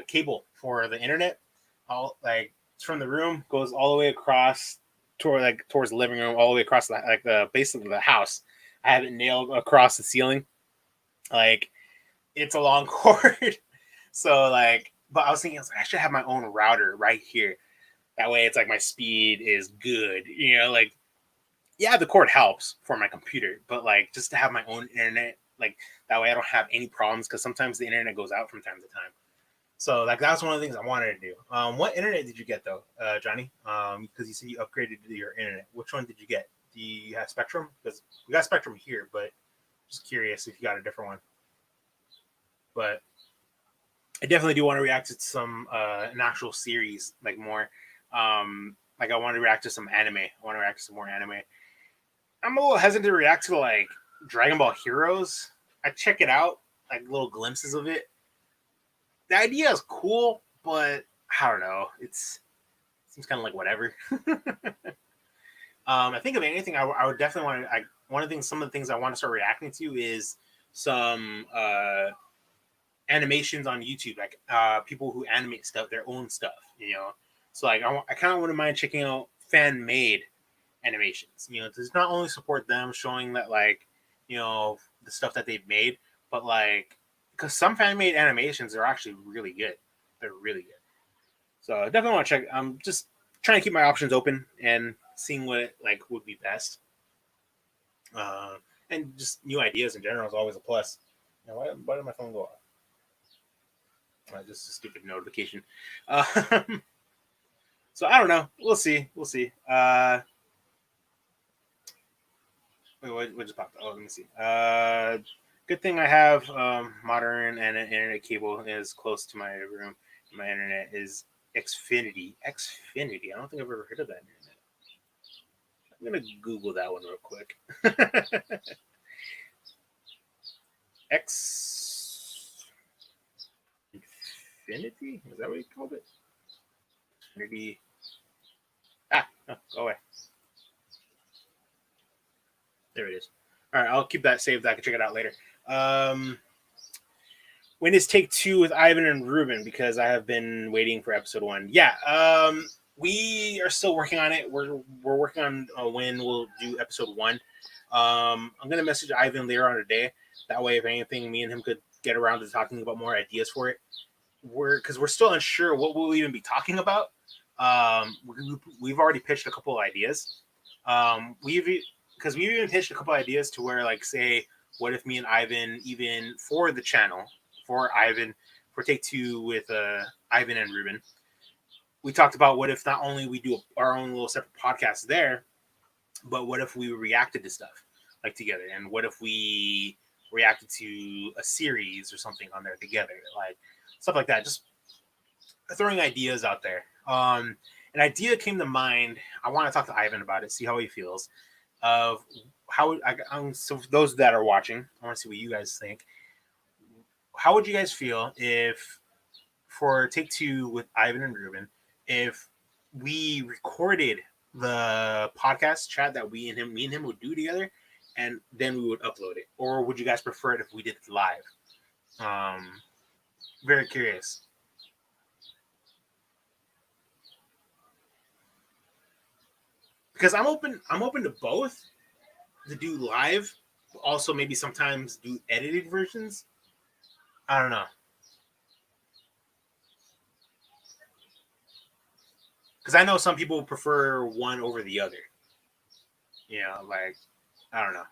cable for the internet. It's from the room, goes all the way across towards the living room, all the way across the base of the house. I have it nailed across the ceiling. Like, it's a long cord. So like, but I was thinking, I should have my own router right here. That way, it's like my speed is good. Like, yeah, the cord helps for my computer, but like just to have my own internet, like that way I don't have any problems, because sometimes the internet goes out from time to time. So like that's one of the things I wanted to do. What internet did you get though, Johnny? Because you said you upgraded your internet. Which one did you get? Do you have Spectrum? Because we got Spectrum here, but just curious if you got a different one. But I definitely do want to react to some an actual series, like more. Like I want to react to some anime. I want to react to some more anime. I'm a little hesitant to react to like Dragon Ball Heroes. I check it out, like little glimpses of it. The idea is cool, but I don't know. It seems kind of like whatever. I think of anything, I would definitely want to. One of the things, some of the things I want to start reacting to is some animations on YouTube, like people who animate stuff, their own stuff. So like I kind of wouldn't mind checking out fan made animations. To not only support them, showing that like the stuff that they've made, but like because some fan made animations are actually really good. They're really good. So I definitely want to check. I'm just trying to keep my options open and seeing what like would be best. And just new ideas in general is always a plus. Why did my phone go off? Just a stupid notification. So I don't know. We'll see. Wait, what just popped up? Oh, let me see. Good thing I have modern and an internet cable is close to my room. My internet is Xfinity. Xfinity. I don't think I've ever heard of that internet. I'm gonna Google that one real quick. Xfinity? Is that what you called it? Xfinity. No, go away. There it is. All right, I'll keep that saved. I can check it out later. When is take 2 with Ivan and Ruben? Because I have been waiting for episode 1. Yeah, we are still working on it. We're working on when we'll do episode 1. I'm gonna message Ivan later on today. That way, if anything, me and him could get around to talking about more ideas for it. Because we're still unsure what we'll even be talking about. We've already pitched a couple of ideas. We've even pitched a couple of ideas to where, like, say, what if me and Ivan, even for the channel, for Ivan, for take 2 with Ivan and Ruben, we talked about what if not only we do our own little separate podcast there, but what if we reacted to stuff like together, and what if we reacted to a series or something on there together, like stuff like that. Just throwing ideas out there. An idea came to mind. I want to talk to Ivan about it, see how he feels. Of how so for those that are watching, I want to see what you guys think. How would you guys feel if, for take 2 with Ivan and Ruben, if we recorded the podcast chat that me and him would do together, and then we would upload it? Or would you guys prefer it if we did it live? Very curious. Because I'm open to both, to do live, also maybe sometimes do edited versions. I don't know. Because I know some people prefer one over the other. Like, I don't know.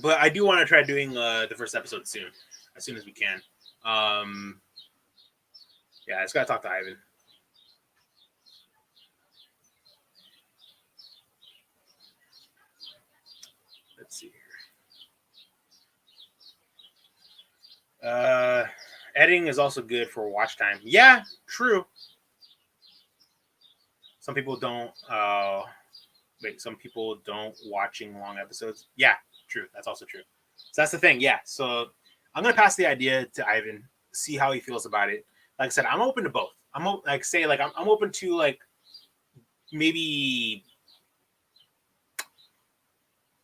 But I do want to try doing the first episode soon, as soon as we can. Yeah, I just gotta talk to Ivan. Let's see here. Editing is also good for watch time. Yeah, true. Some people don't. Some people don't watching long episodes. Yeah, true. That's also true. So that's the thing. Yeah. So I'm gonna pass the idea to Ivan, see how he feels about it. Like I said, I'm open to both. I'm open to like maybe,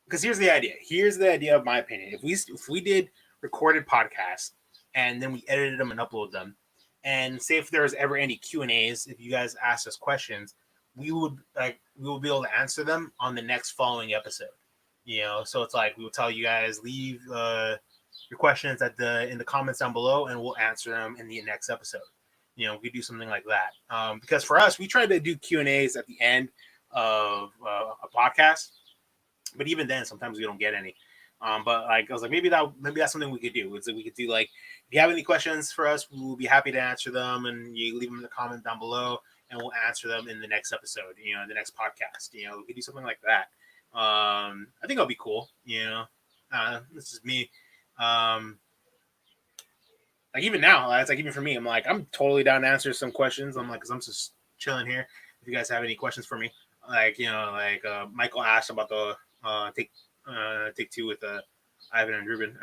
because here's the idea. Here's the idea of my opinion. If we did recorded podcasts and then we edited them and upload them. And say if there was ever any Q&As, if you guys asked us questions, we will be able to answer them on the next following episode. So it's like we will tell you guys, leave your questions in the comments down below, and we'll answer them in the next episode. We do something like that, because for us, we try to do Q&As at the end of a podcast, but even then, sometimes we don't get any. But like I was like, maybe that's something we could do. It's like we could do, like, if you have any questions for us, we will be happy to answer them, and you leave them in the comment down below, and we'll answer them in the next episode. In the next podcast. We could do something like that. I think it'll be cool. This is me. Like even now, it's like even for me, I'm totally down to answer some questions. Because I'm just chilling here. If you guys have any questions for me, Michael asked about the take two with Ivan and Ruben.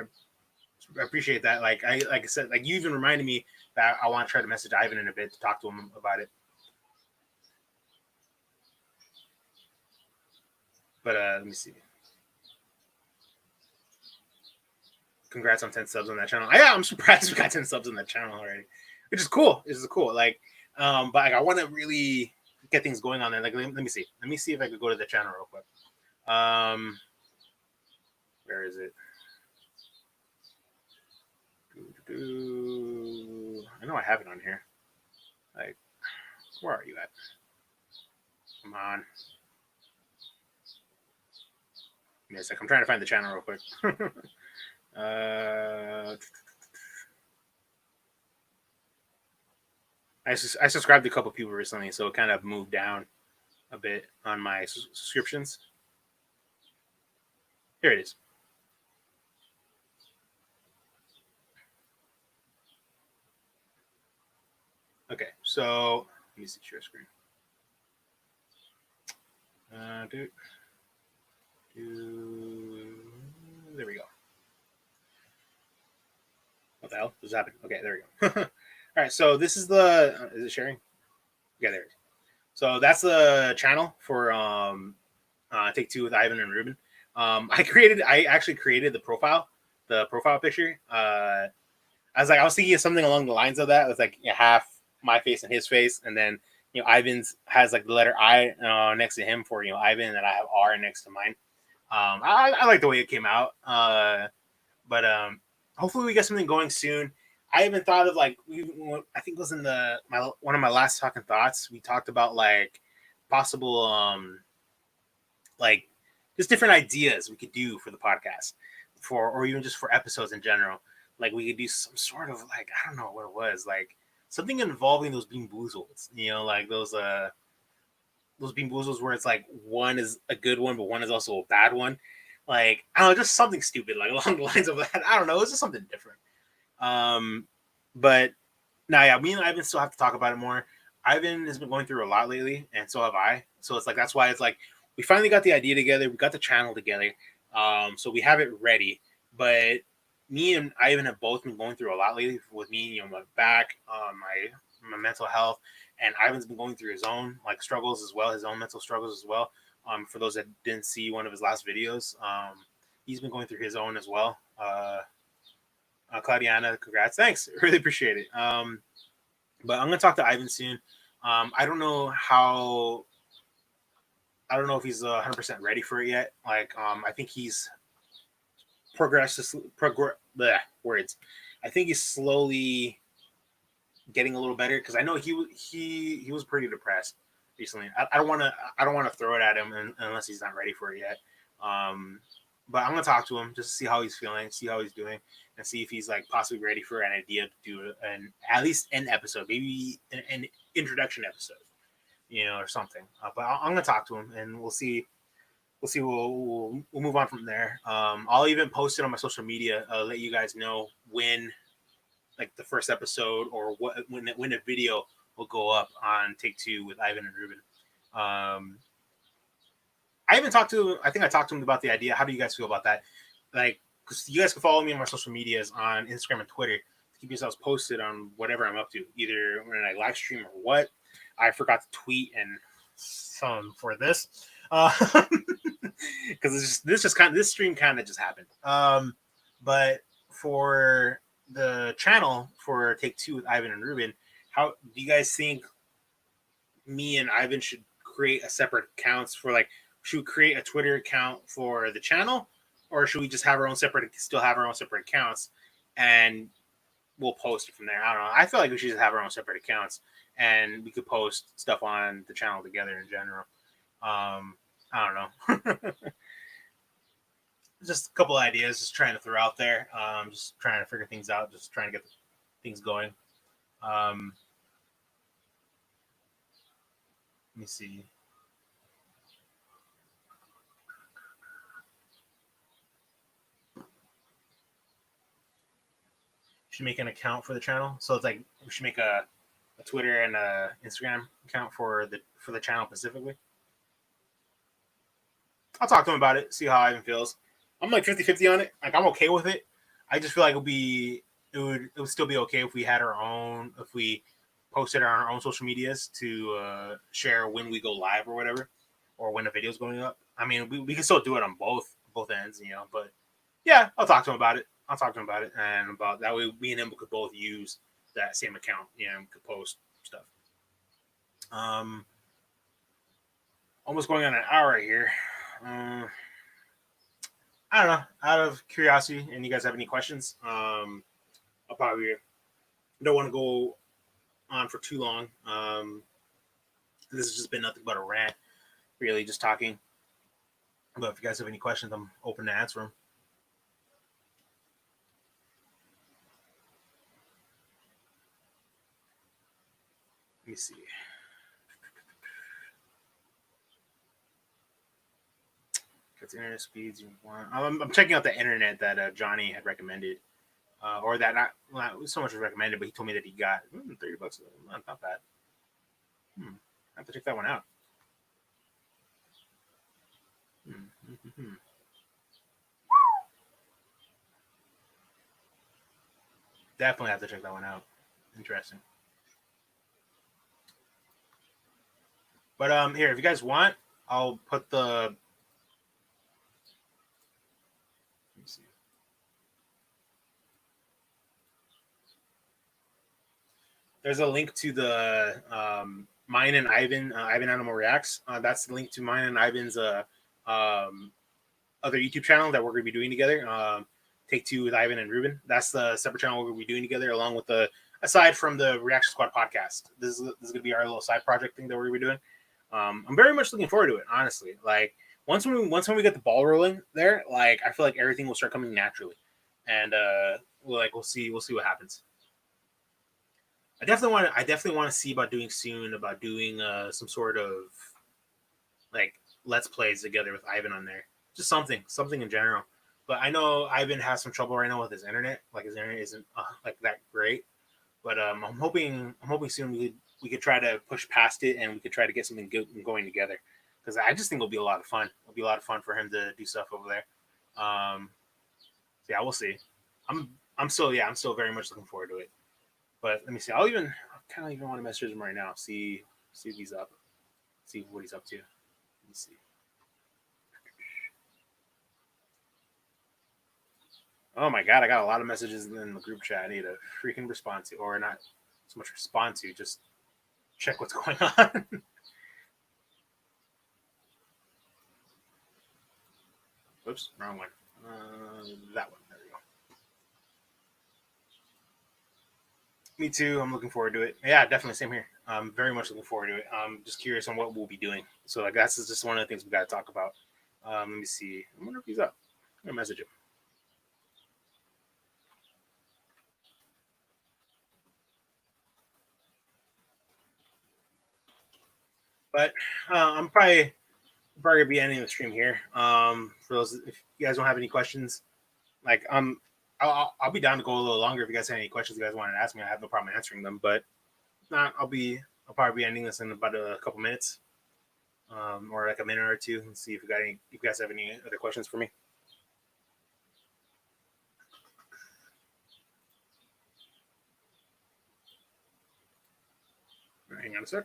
I appreciate that. Like I said, like you even reminded me that I want to try to message Ivan in a bit to talk to him about it. But let me see. Congrats on 10 subs on that channel. I'm surprised we got 10 subs on that channel already, which is cool. This is cool. But I want to really get things going on there. Like, let me see. Let me see if I could go to the channel real quick. Where is it? I know I have it on here. Like, where are you at? Come on. Give me a sec. I'm trying to find the channel real quick. I subscribed to a couple people recently, so it kind of moved down a bit on my subscriptions. Here it is. Okay, so let me see, share screen. There we go. What the hell just happened? Okay, there we go. All right, so this is the. Is it sharing? Yeah, there it is. So that's the channel for Take Two with Ivan and Ruben. I actually created the profile picture. I was thinking of something along the lines of that. It was like half my face and his face, and then Ivan's has like the letter I next to him for Ivan, and then I have R next to mine. I like the way it came out, but hopefully we get something going soon. I haven't thought of I think it was in one of my last talking thoughts. We talked about like possible like just different ideas we could do for the podcast, or even just for episodes in general. Like we could do some sort of I don't know what it was, like something involving those Bean Boozles, like those Bean Boozles where it's like one is a good one, but one is also a bad one. Like I don't know, just something stupid like along the lines of that. I don't know, it's just something different. But now, yeah, me and Ivan still have to talk about it more. Ivan has been going through a lot lately, and so have I. So it's like that's why it's like we finally got the idea together, we got the channel together, so we have it ready. But me and Ivan have both been going through a lot lately. With me, my back, my mental health, and Ivan's been going through his own struggles as well, his own mental struggles as well. For those that didn't see one of his last videos, he's been going through his own as well. Claudiana, congrats. Thanks. Really appreciate it. But I'm going to talk to Ivan soon. I don't know if he's 100% ready for it yet. I think he's I think he's slowly getting a little better, because I know he was pretty depressed recently. I don't want to throw it at him unless he's not ready for it yet. But I'm going to talk to him just to see how he's feeling, see how he's doing, and see if he's possibly ready for an idea to do at least an episode, maybe an introduction episode, or something. But I'm going to talk to him, and we'll see. We'll move on from there. I'll even post it on my social media. Let you guys know when, the first episode, or when a video will go up on Take Two with Ivan and Ruben. I haven't talked to him. I think I talked to him about the idea. How do you guys feel about that? Because you guys can follow me on my social medias on Instagram and Twitter to keep yourselves posted on whatever I'm up to, either when I live stream or what. I forgot to tweet and some for this, because this stream kind of just happened. But for the channel for Take Two with Ivan and Ruben, how do you guys think me and Ivan should create a separate accounts for like? Should we create a Twitter account for the channel, or should we just have our own separate, still have our own separate accounts, and we'll post it from there? I don't know. I feel like we should just have our own separate accounts, and we could post stuff on the channel together in general. I don't know. Just a couple ideas, just trying to throw out there. Just trying to figure things out, just trying to get things going. Um, Let me see. Should make an account for the channel. So it's like we should make a Twitter and a Instagram account for the channel specifically. I'll talk to him about it, see how Ivan feels. I'm like 50-50 on it. Like I'm okay with it. I just feel like it would still be okay if we had our own, if we posted on our own social medias to share when we go live or whatever, or when the video's going up. I mean, we can still do it on both ends, But yeah, I'll talk to him about it. And about that way, me and him could both use that same account, and could post stuff. Um, Almost going on an hour here. I don't know. Out of curiosity, and you guys have any questions? I'll probably don't want to go on for too long. This has just been nothing but a rant, really, just talking. But if you guys have any questions, I'm open to answer them. Let me see. Gets internet speeds you want. I'm checking out the internet that Johnny had recommended, or that not so much was recommended, but he told me that he got $30. Not bad. I have to check that one out. Definitely have to check that one out. Interesting. But here, if you guys want, I'll put the. Let me see. There's a link to the mine and Ivan Animal Reacts. That's the link to mine and Ivan's other YouTube channel that we're going to be doing together. Take Two with Ivan and Ruben. That's the separate channel we're going to be doing together, along with aside from the Reaction Squad podcast. This is going to be our little side project thing that we're going to be doing. I'm very much looking forward to it, honestly. Like once when we get the ball rolling there, like I feel like everything will start coming naturally, and we'll see what happens. I definitely want to see about doing some sort of like let's plays together with Ivan on there. Just something in general. But I know Ivan has some trouble right now with his internet. Like his internet isn't like that great. But I'm hoping soon we could try to push past it and we could try to get something good going together. Because I just think it'll be a lot of fun. It'll be a lot of fun for him to do stuff over there. So yeah, we'll see. I'm still very much looking forward to it. But let me see. I kind of even want to message him right now. See if he's up. See what he's up to. Let me see. Oh my god, I got a lot of messages in the group chat I need to freaking respond to, or not so much respond to, just check what's going on. Oops, wrong one. That one. There we go. Me too. I'm looking forward to it. Yeah, definitely. Same here. I'm very much looking forward to it. I'm just curious on what we'll be doing. So like that's just one of the things we got to talk about. Let me see. I wonder if he's up. I'm gonna message him. But I'm probably gonna be ending the stream here. For those, if you guys don't have any questions, like I'll be down to go a little longer if you guys have any questions you guys want to ask me. I have no problem answering them. But not, I'll probably be ending this in about a couple minutes, or like a minute or two, and see if you guys have any other questions for me. Hang on a sec.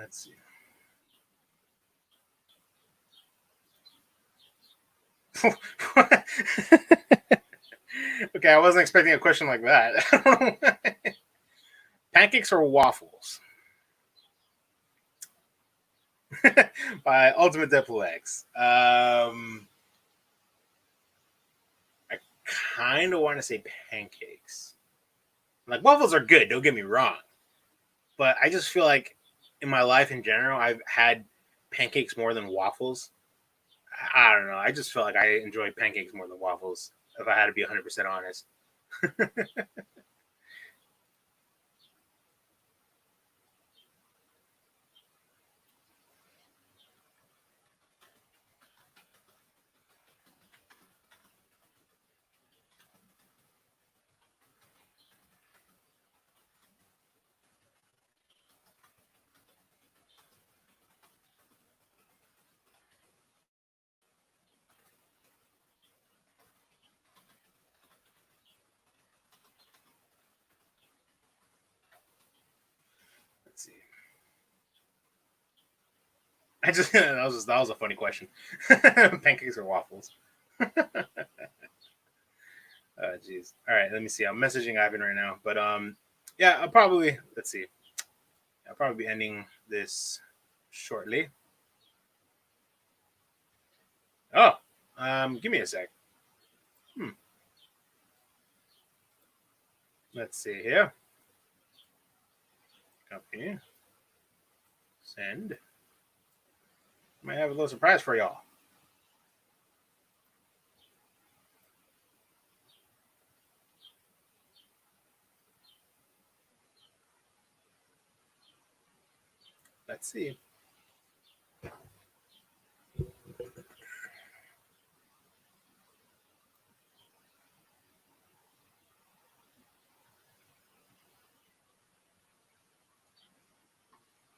Let's see. Okay, I wasn't expecting a question like that. Pancakes or waffles? By Ultimate Deadpool X. I kind of want to say pancakes. Like waffles are good, don't get me wrong, but I just feel like in my life in general, I've had pancakes more than waffles. I don't know. I just feel like I enjoy pancakes more than waffles. If I had to be 100% honest. Let's see. I just that was a funny question. Pancakes or waffles? Oh, jeez. All right, let me see. I'm messaging Ivan right now, but yeah, I'll probably let's see. I'll probably be ending this shortly. Oh, give me a sec. Hmm. Let's see here. Copy. Send. Might have a little surprise for y'all. Let's see.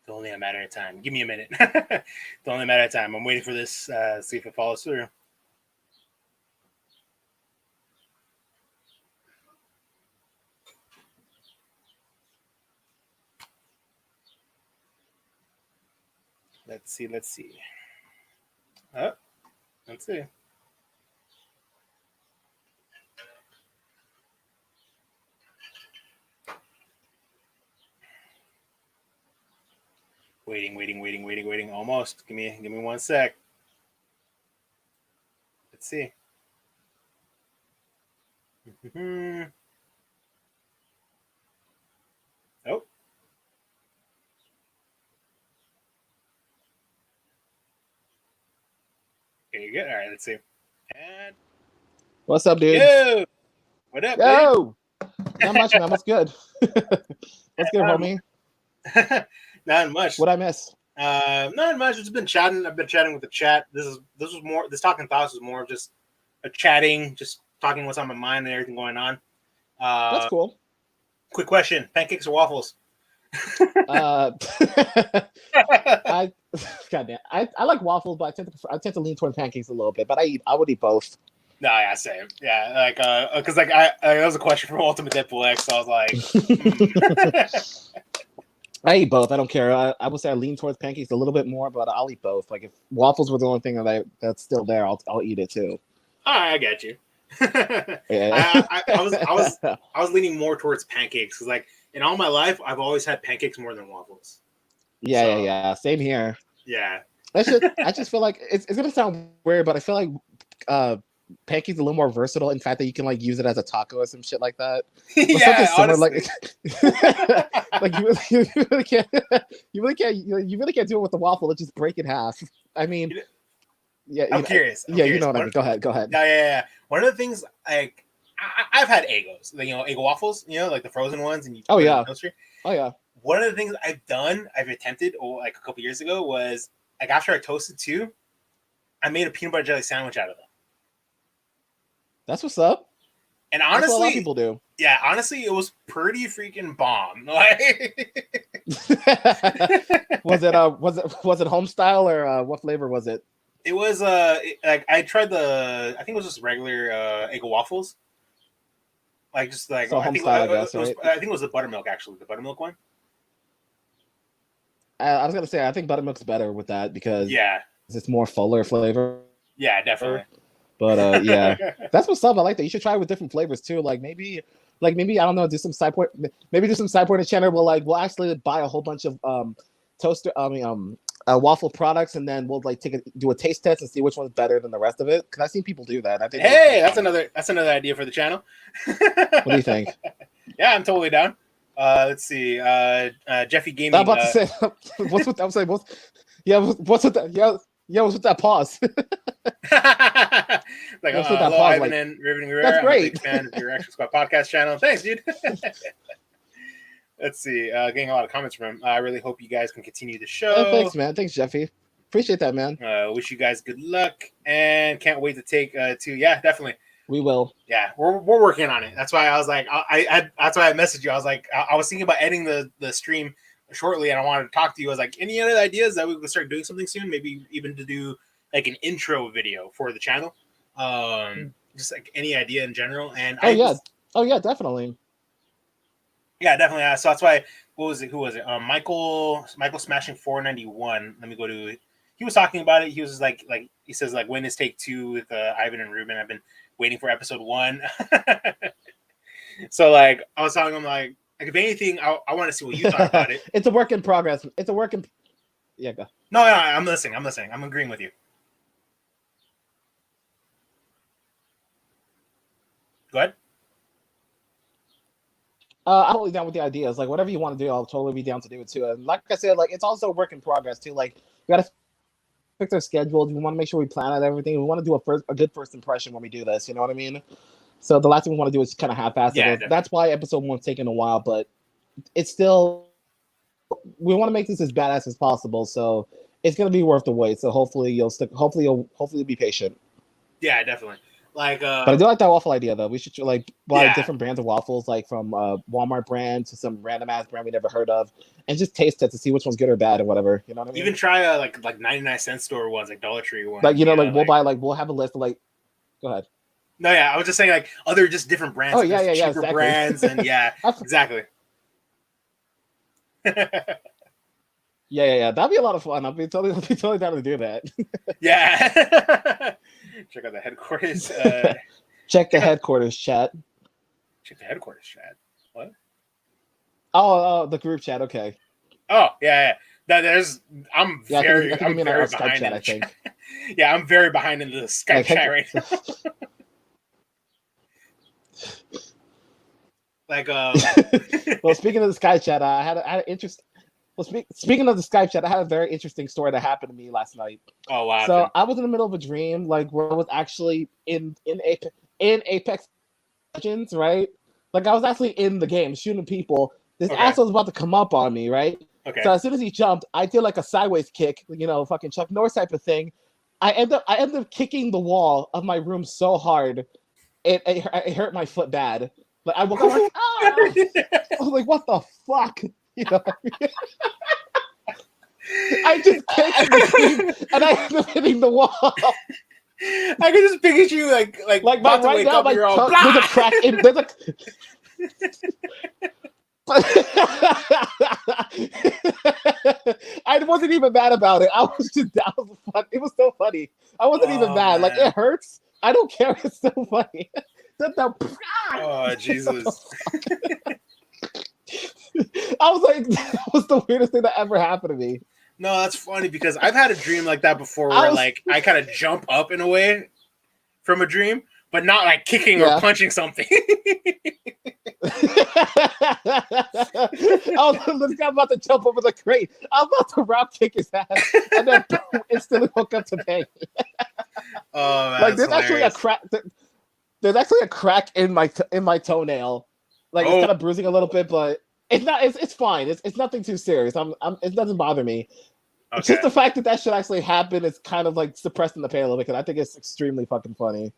It's only a matter of time. Give me a minute. It's only a matter of time. I'm waiting for this. See if it follows through. Let's see. Let's see. Oh, let's see. Waiting. Almost. Give me 1 sec. Let's see. Oh, there you go. All right, let's see. And What's up, dude? yo, what up, Yo, not much, man. What's good? What's good, homie? Not much. What I miss? Not much. It's been chatting. I've been chatting with the chat. This was more. This talking thoughts was more of just a chatting, just talking what's on my mind and everything going on. That's cool. Quick question: pancakes or waffles? I goddamn, I like waffles, but I tend to lean toward pancakes a little bit. But I would eat both. No, yeah, same. Yeah, like because like that was a question from Ultimate Deadpool X, so I was like, I eat both. I don't care. I would say I lean towards pancakes a little bit more, but I'll eat both. Like if waffles were the only thing that's still there, I'll eat it too. All right, I get you. Yeah. I was leaning more towards pancakes because like in all my life I've always had pancakes more than waffles. Yeah. Same here. Yeah. I just feel like it's gonna sound weird, but I feel like pancakes a little more versatile in fact that you can like use it as a taco or some shit like that. But Yeah, something similar, honestly. like you really can't you really can't do it with the waffle. Let's just break it in half. I mean, yeah, I'm curious. you know what I mean. Go ahead. Yeah. One of the things like I've had Eggos, Eggo waffles, like the frozen ones, and you Oh put it yeah. in the toaster. Oh yeah. One of the things I've attempted, like a couple years ago, was like after I toasted two, I made a peanut butter jelly sandwich out of them. That's what's up. And honestly, that's what a lot of people do. Yeah, honestly, it was pretty freaking bomb. Was it home style or what flavor was it? It was like I tried I think it was just regular Eggo waffles. Like just like so home style, I guess, right? I think it was the buttermilk actually, the buttermilk one. I was gonna say I think buttermilk's better with that because Yeah, it's more fuller flavor. yeah, definitely. But yeah, that's what's up. I like that. You should try it with different flavors too. Like maybe I don't know, do some side point. Maybe do some side point channel. We'll actually buy a whole bunch of toaster. Waffle products, and then we'll like do a taste test and see which one's better than the rest of it. Because I've seen people do that. I think. Hey, that's another idea for the channel. What do you think? Yeah, I'm totally down. Let's see. Jeffy Gaming. I'm about to say what's with that? I'm saying what's with that? What's with that pause? Like, hello, Ivan like, and Riveting Rivera. That's great. I'm a big fan of your Extra Squad podcast channel. Thanks, dude. Let's see. Getting a lot of comments from him. I really hope you guys can continue the show. Oh, thanks, man. Thanks, Jeffy. Appreciate that, man. Wish you guys good luck and can't wait to take to. Yeah, definitely. We will. Yeah, we're working on it. That's why I was like, that's why I messaged you. I was like, I was thinking about editing the stream shortly, and I wanted to talk to you. I was like, any other ideas that we could start doing something soon? Maybe even to do like an intro video for the channel. Just like any idea in general. And oh yeah, definitely. Yeah, definitely. So that's why. What was it? Who was it? Michael smashing 491. Let me go to. He was talking about it. He was just like he says like, when is take 2 with Ivan and Ruben? I've been waiting for episode 1. So like I was telling him like if anything, I want to see what you thought about it. It's a work in progress. It's a work in. Yeah, go. No, I'm listening. I'm agreeing with you. Go ahead. I'm totally down with the ideas. Like whatever you want to do, I'll totally be down to do it too. And like I said, like it's also a work in progress too. Like we gotta fix our schedules. We want to make sure we plan out everything. We want to do a good first impression when we do this. You know what I mean? So the last thing we want to do is kind of half-ass it. That's why episode 1's taking a while, but it's still we want to make this as badass as possible. So it's gonna be worth the wait. So hopefully you'll stick. Hopefully you'll be patient. Yeah, definitely. Like, but I do like that waffle idea though. We should like buy different brands of waffles, like from Walmart brand to some random ass brand we never heard of, and just taste it to see which one's good or bad and whatever. You know what I mean? Even try like 99-cent store ones, like Dollar Tree ones. Like we'll have a list of like. Go ahead. No, yeah, I was just saying like other just different brands. Oh yeah, cheaper brands and exactly. Yeah. That'd be a lot of fun. I'll be totally down to do that. Yeah. Check out the headquarters. Check the headquarters chat. Check the headquarters chat. What? Oh, the group chat. Okay. Oh yeah. I'm very behind in the Skype chat, I think. Yeah, I'm very behind in the Skype chat right now. Like well, speaking of the Skype chat, I had an interest. Well, speaking of the Skype chat, I had a very interesting story that happened to me last night. Oh wow! So I was in the middle of a dream, like where I was actually in Apex Legends, right? Like I was actually in the game shooting people. This asshole was about to come up on me, right? Okay. So as soon as he jumped, I did like a sideways kick, fucking Chuck Norris type of thing. I ended up kicking the wall of my room so hard, it hurt my foot bad. Like I woke up like, ah! I was like, what the fuck? I just kicked the team and I ended up hitting the wall. I can just picture you like about to wake up, you're all there's a crack in there's a I wasn't even mad about it. It was so funny. I wasn't even mad. Man. Like it hurts. I don't care. It's so funny. Oh Jesus. I was like, that was the weirdest thing that ever happened to me. No, that's funny because I've had a dream like that before where I kind of jump up in a way from a dream, but not like kicking or punching something. This guy about to jump over the crate. I was about to rock kick his ass, and then instantly woke up to pain. Oh, man, like there's actually a crack. There's actually a crack in my toenail. Like it's kind of bruising a little bit, but it's not. It's fine. It's nothing too serious. It doesn't bother me. Okay. Just the fact that should actually happen is kind of like suppressing the pain a little bit because I think it's extremely fucking funny.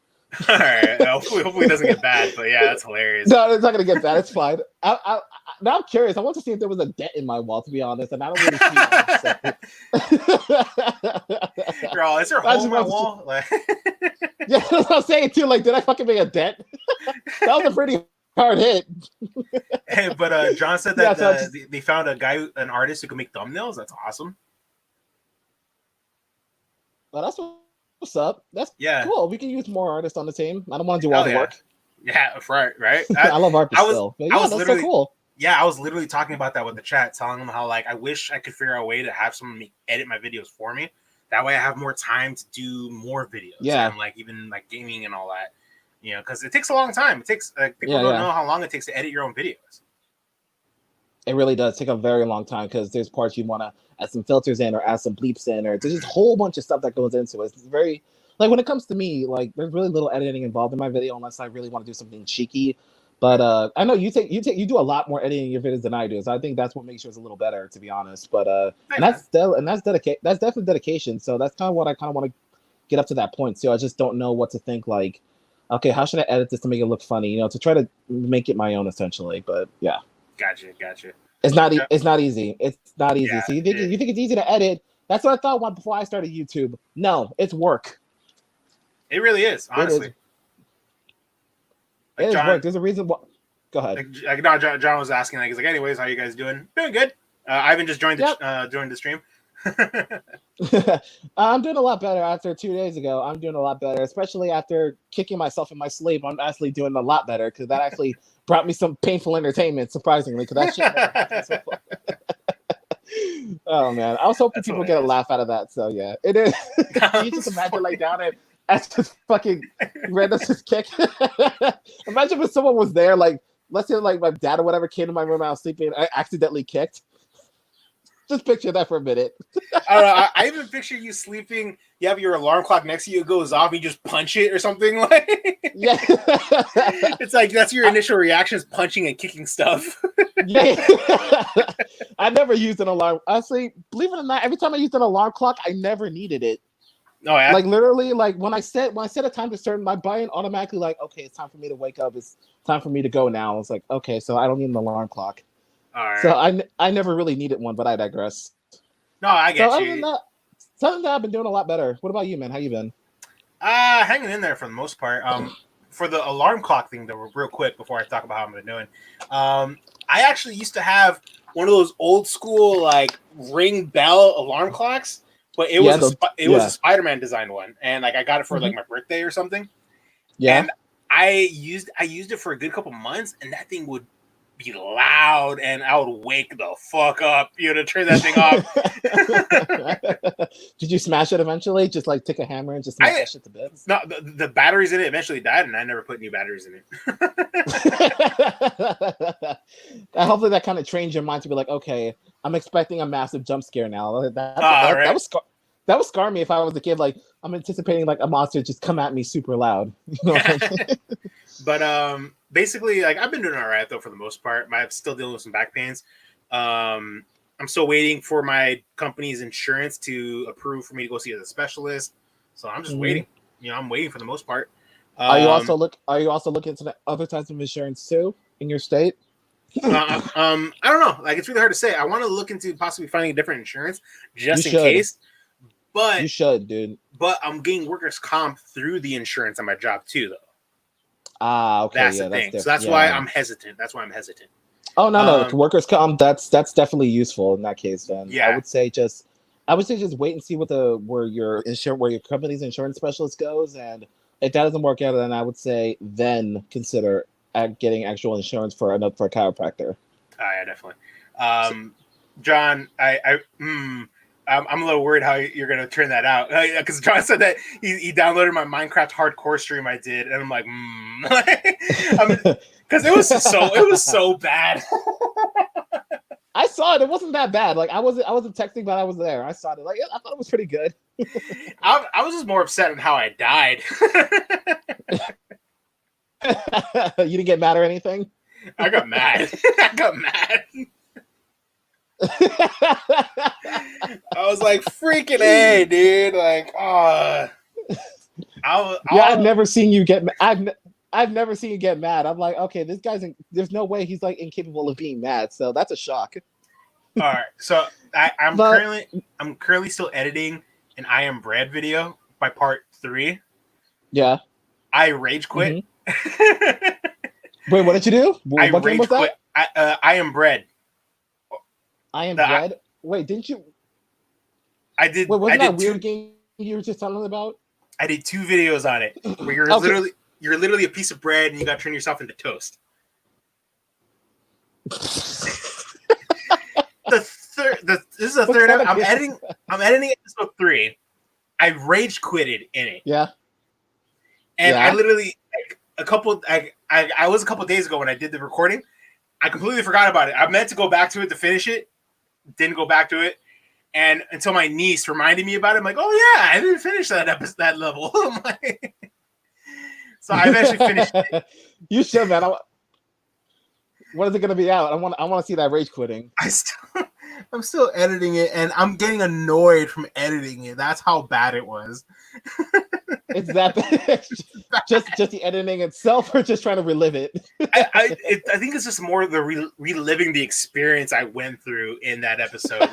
All right. Hopefully it doesn't get bad, but yeah, that's hilarious. No, it's not gonna get bad. It's fine. Now I'm curious. I want to see if there was a dent in my wall, to be honest, and I don't really see one. Girl, is there a hole in my wall? Yeah, that's what I'm saying too. Like, did I fucking make a dent? That was a pretty hard hit. Hey, but John said Yeah, that so just, they found a guy, an artist who can make thumbnails. That's awesome. well, that's what's up. That's Yeah. cool. We can use more artists on the team. I don't want to do all Hell the yeah. work. Yeah, right. I love art I was still. But I yeah, was that's so literally cool. yeah, I was literally talking about that with the chat, telling them how like I wish I could figure out a way to have someone edit my videos for me. That way, I have more time to do more videos Yeah, and like even like gaming and all that. You know, because it takes a long time. It takes people yeah, don't yeah. know how long it takes to edit your own videos. It really does take a very long time because there's parts you want to add some filters in or add some bleeps in, or there's just a whole bunch of stuff that goes into it. It's very like when it comes to me, like there's really little editing involved in my video unless I really want to do something cheeky. But I know you do a lot more editing in your videos than I do, so I think that's what makes yours a little better, to be honest. But Hey and man, that's definitely dedication. So that's kind of what I kind of want to get up to that point. So I just don't know what to think. Like, okay, how should I edit this to make it look funny? You know, to try to make it my own essentially. But yeah. gotcha. It's not. Yeah, It's not easy. It's not easy. yeah, So you think it's easy to edit? That's what I thought before I started YouTube. No, it's work. it really is. It is. Honestly, It like is work. John, There's a reason why. Go ahead. like no, John was asking like he's like, anyways, how you guys doing? Doing good. Ivan just joined Yep. the stream. I'm doing a lot better after 2 days ago. I'm doing a lot better, especially after kicking myself in my sleep. I'm actually doing a lot better because that actually brought me some painful entertainment, surprisingly, because that shit never happened so far. Oh man, I was hoping That's people hilarious. get a laugh out of that. So yeah, it is. Can you just imagine like down and as just fucking random just kick? Imagine if someone was there, like let's say like my dad or whatever came to my room, I was sleeping, I accidentally kicked. Just picture that for a minute. I don't know. I even picture you sleeping. You have your alarm clock next to you. It goes off. And you just punch it or something. Like Yeah. it's like that's your initial reaction is punching and kicking stuff. Yeah. I never used an alarm. Honestly, believe it or not, every time I used an alarm clock, I never needed it. Oh yeah. Like literally, like when I set a time to start, my brain automatically like, okay, it's time for me to wake up. It's time for me to go now. It's like, okay, so I don't need an alarm clock. All right. So I never really needed one, but I digress. No, I So get other you. than that, I've been doing a lot better. What about you, man? How you been? Hanging in there for the most part. For the alarm clock thing, though, real quick before I talk about how I'm been doing. I actually used to have one of those old school like ring bell alarm clocks, but it was a Spider-Man designed one, and like I got it for like my birthday or something. Yeah. And I used it for a good couple months, and that thing would be loud, and I would wake the fuck up, to turn that thing off. Did you smash it eventually? Just like take a hammer and just smash that shit to bits? No, the batteries in it eventually died, and I never put new batteries in it. Hopefully that kind of trains your mind to be like, okay, I'm expecting a massive jump scare now. That would scar me if I was a kid. Like I'm anticipating like a monster just come at me super loud. You know what I'm saying? But basically, like I've been doing all right though for the most part. I'm still dealing with some back pains. I'm still waiting for my company's insurance to approve for me to go see a specialist. So I'm just waiting. I'm waiting for the most part. Are you also looking into the other types of insurance too in your state? I don't know. Like it's really hard to say. I want to look into possibly finding a different insurance just in case. But you should, dude. But I'm getting workers' comp through the insurance on my job too, though. Okay. That's the thing. So that's why I'm hesitant. Oh no, workers' comp. That's definitely useful in that case. Then yeah, I would say just wait and see where your company's insurance specialist goes, and if that doesn't work out, then I would say then consider getting actual insurance for a chiropractor. Yeah, definitely. John, I'm a little worried how you're gonna turn that out because John said that he downloaded my Minecraft hardcore stream I did, and I'm like, because it was so bad. I saw it. It wasn't that bad. Like I wasn't texting, but I was there. I saw it. Like I thought it was pretty good. I was just more upset at how I died. You didn't get mad or anything? I got mad. I was like, freaking A, dude. Like, I've never seen you get I've never seen you get mad. I'm like, okay, this guy's there's no way he's like incapable of being mad. So that's a shock. All right. So I'm currently still editing an I Am Bread video by part 3. Yeah. I rage quit. Wait, what did you do? I What game rage was quit. that? I am bread. I am The- I, bread. Wait, didn't you? I did. Wait, I wasn't that did weird two. game you were just telling about? I did 2 videos on it where Okay. you're literally a piece of bread and you got to turn yourself into toast. This is the third. I'm editing episode 3. I rage quitted in it. Yeah. And Yeah. I literally I was a couple days ago when I did the recording. I completely forgot about it. I meant to go back to it to finish it. Didn't go back to it. And until my niece reminded me about it, I'm like, oh yeah, I didn't finish that level. So I eventually finished it. You should, man. When is it gonna be out? I want to see that rage quitting. I'm still editing it, and I'm getting annoyed from editing it. That's how bad it was. It's that bad. just the editing itself, or just trying to relive it? I think it's just more the reliving the experience I went through in that episode.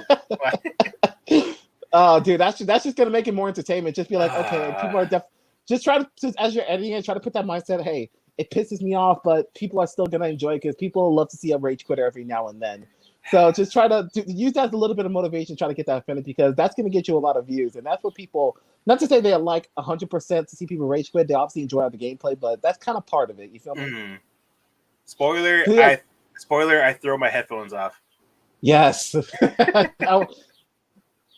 Oh, dude, that's just gonna make it more entertainment. Just be like, okay, people are just try to as you're editing it, try to put that mindset. Hey, it pisses me off, but people are still gonna enjoy it because people love to see a rage quitter every now and then. So just try to use that as a little bit of motivation, try to get that finished because that's gonna get you a lot of views, and that's what people. Not to say they like 100% to see people rage quit. They obviously enjoy the gameplay, but that's kind of part of it. You feel me? Mm. Spoiler! Yeah. I throw my headphones off. Yes.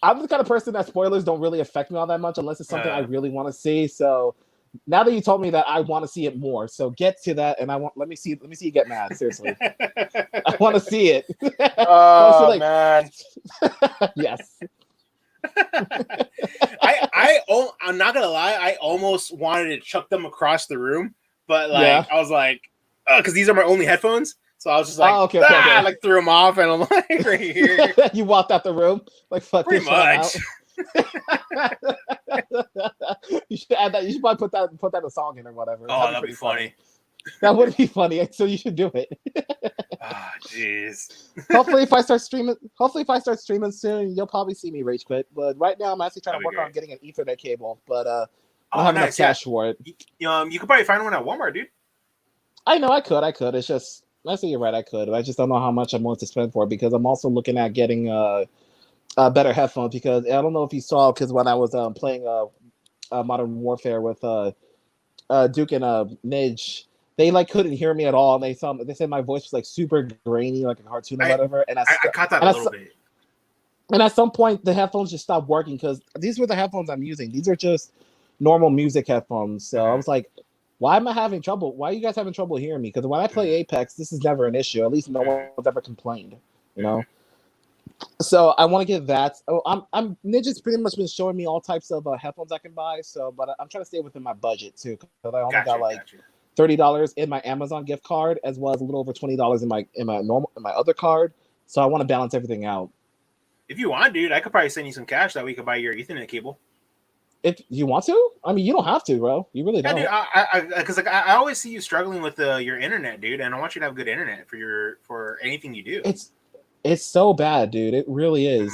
I'm the kind of person that spoilers don't really affect me all that much unless it's something I really want to see. So now that you told me that, I want to see it more. So get to that, and let me see you get mad. Seriously, I want to see it. Oh man. Yes. I'm not gonna lie. I almost wanted to chuck them across the room, but I was like, because these are my only headphones. So I was just like, okay. I like threw them off, and I'm like, right here. You walked out the room, like fuck. Pretty much. You should add that. You should probably put that in a song in or whatever. Oh, that'd be funny. That would be funny. So you should do it. Ah, jeez. Hopefully, if I start streaming soon, you'll probably see me rage quit. But right now, I'm actually trying to work on getting an Ethernet cable. But I don't have enough cash for it. You could probably find one at Walmart, dude. I know I could. It's just I say you're right. I could. I just don't know how much I'm willing to spend for it because I'm also looking at getting better headphones because I don't know if you saw because when I was playing Modern Warfare with Duke and Nidge, they couldn't hear me at all, and they said my voice was like super grainy, like a cartoon or whatever. And I caught that a little bit. And at some point, the headphones just stopped working because these were the headphones I'm using. These are just normal music headphones. So I was like, why am I having trouble? Why are you guys having trouble hearing me? Because when I play Apex, this is never an issue. At least no one's ever complained, you know? So I want to get that. Oh, I'm Ninja's pretty much been showing me all types of headphones I can buy. So, but I'm trying to stay within my budget too, because I only got $30 in my Amazon gift card, as well as a little over $20 in my other card. So I want to balance everything out. If you want, dude, I could probably send you some cash that we could buy your Ethernet cable. If you want to, I mean, you don't have to, bro. You really don't. Because I always see you struggling with your internet, dude, and I want you to have good internet for anything you do. It's so bad, dude. It really is.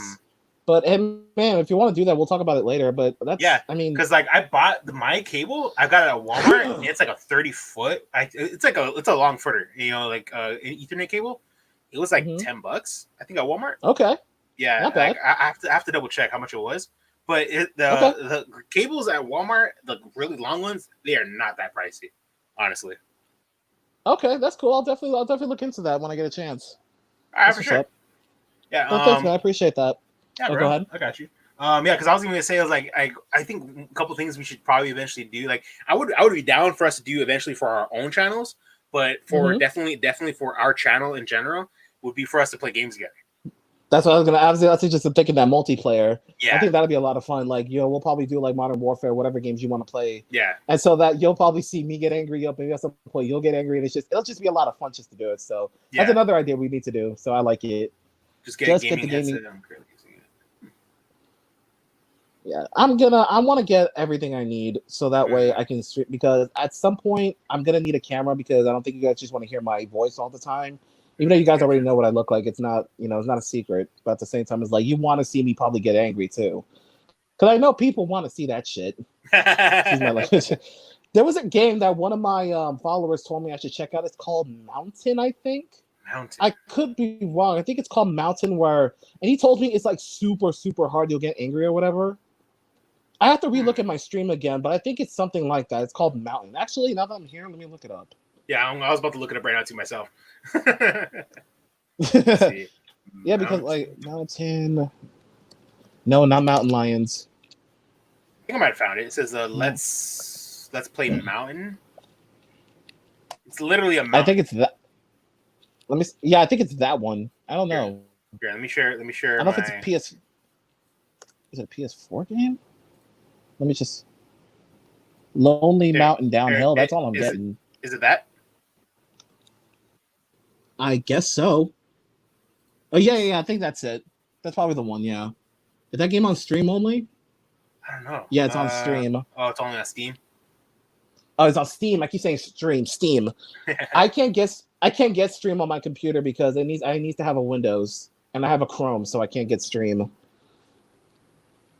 But man, if you want to do that, we'll talk about it later. But I mean, because I bought my cable, I got it at Walmart, and it's like a 30-foot. It's a long footer, an Ethernet cable. It was like $10, I think, at Walmart. Okay. Yeah, not bad. I have to double check how much it was. But the cables at Walmart, the really long ones, they are not that pricey, honestly. Okay, that's cool. I'll definitely look into that when I get a chance. All right, for sure. Yeah, thanks, man. I appreciate that. Yeah, bro. Go ahead. I got you. Because I was going to say, I think a couple things we should probably eventually do. Like, I would be down for us to do eventually for our own channels, but for definitely for our channel in general, would be for us to play games together. That's what I was gonna. I was just thinking that multiplayer. Yeah, I think that'd be a lot of fun. Like, we'll probably do like Modern Warfare, whatever games you want to play. Yeah, and so that you'll probably see me get angry. Maybe at some point you'll get angry, and it'll just be a lot of fun just to do it. So that's another idea we need to do. So I like it. Just get the gaming. Yeah, I want to get everything I need so that way I can stream, because at some point I'm gonna need a camera because I don't think you guys just want to hear my voice all the time. Even though you guys already know what I look like, it's not, it's not a secret. But at the same time, it's like you want to see me probably get angry too, because I know people want to see that shit. There was a game that one of my followers told me I should check out. It's called Mountain, I think. Mountain. I could be wrong. I think it's called Mountain, and he told me it's like super, super hard. You'll get angry or whatever. I have to relook at my stream again, but I think it's something like that. It's called Mountain. Actually, now that I'm here, let me look it up. Yeah, I was about to look it up right now too myself. Let's see. Yeah, because like Mountain. No, not Mountain Lions. I think I might have found it. It says let's play Mountain. It's literally a mountain. I think it's that. I think it's that one. I don't know. Here, let me share. I don't know if it's a PS. Is it a PS4 game? Let me just. Lonely Mountain Downhill. That's all I'm getting. Is it that? I guess so. Oh yeah. I think that's it. That's probably the one. Yeah. Is that game on stream only? I don't know. Yeah, it's on stream. Oh, it's only on Steam. Oh, it's on Steam. I keep saying stream. Steam. I can't get stream on my computer because I need to have a Windows and I have a Chrome, so I can't get stream.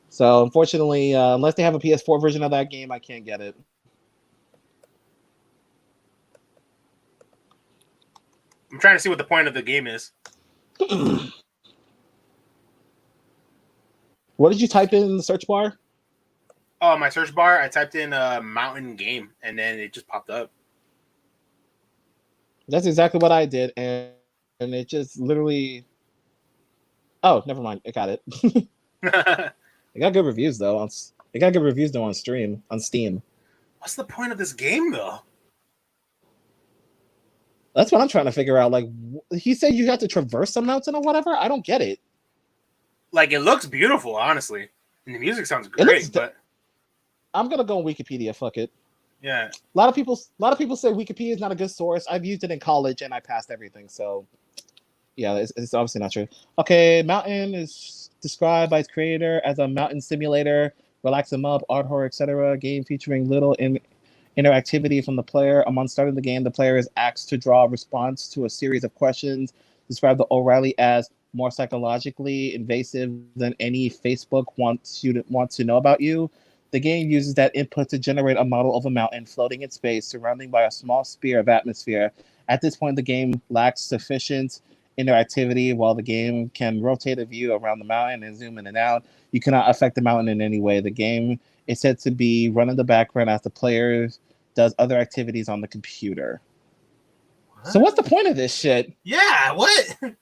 So unfortunately, unless they have a PS4 version of that game, I can't get it. I'm trying to see what the point of the game is. What did you type in the search bar? Oh, my search bar, I typed in mountain game, and then it just popped up. That's exactly what I did, and it just literally... Oh, never mind. I got it. It got good reviews, though. It got good reviews, though, on Steam. What's the point of this game, though? That's what I'm trying to figure out. Like, he said you have to traverse some mountain or whatever? I don't get it. Like, it looks beautiful, honestly. And the music sounds great, but... I'm gonna go on Wikipedia. Fuck it. Yeah. A lot of people say Wikipedia is not a good source. I've used it in college and I passed everything. So, yeah, it's obviously not true. Okay, Mountain is described by its creator as a mountain simulator, relax them up, art horror, etc. Game featuring little interactivity from the player. Upon starting the game, the player is asked to draw a response to a series of questions. Describe the O'Reilly as more psychologically invasive than any Facebook wants to know about you. The game uses that input to generate a model of a mountain floating in space, surrounded by a small sphere of atmosphere. At this point, the game lacks sufficient interactivity. While the game can rotate a view around the mountain and zoom in and out, you cannot affect the mountain in any way. The game is said to be run in the background as the player does other activities on the computer. What? So what's the point of this shit? Yeah, what? It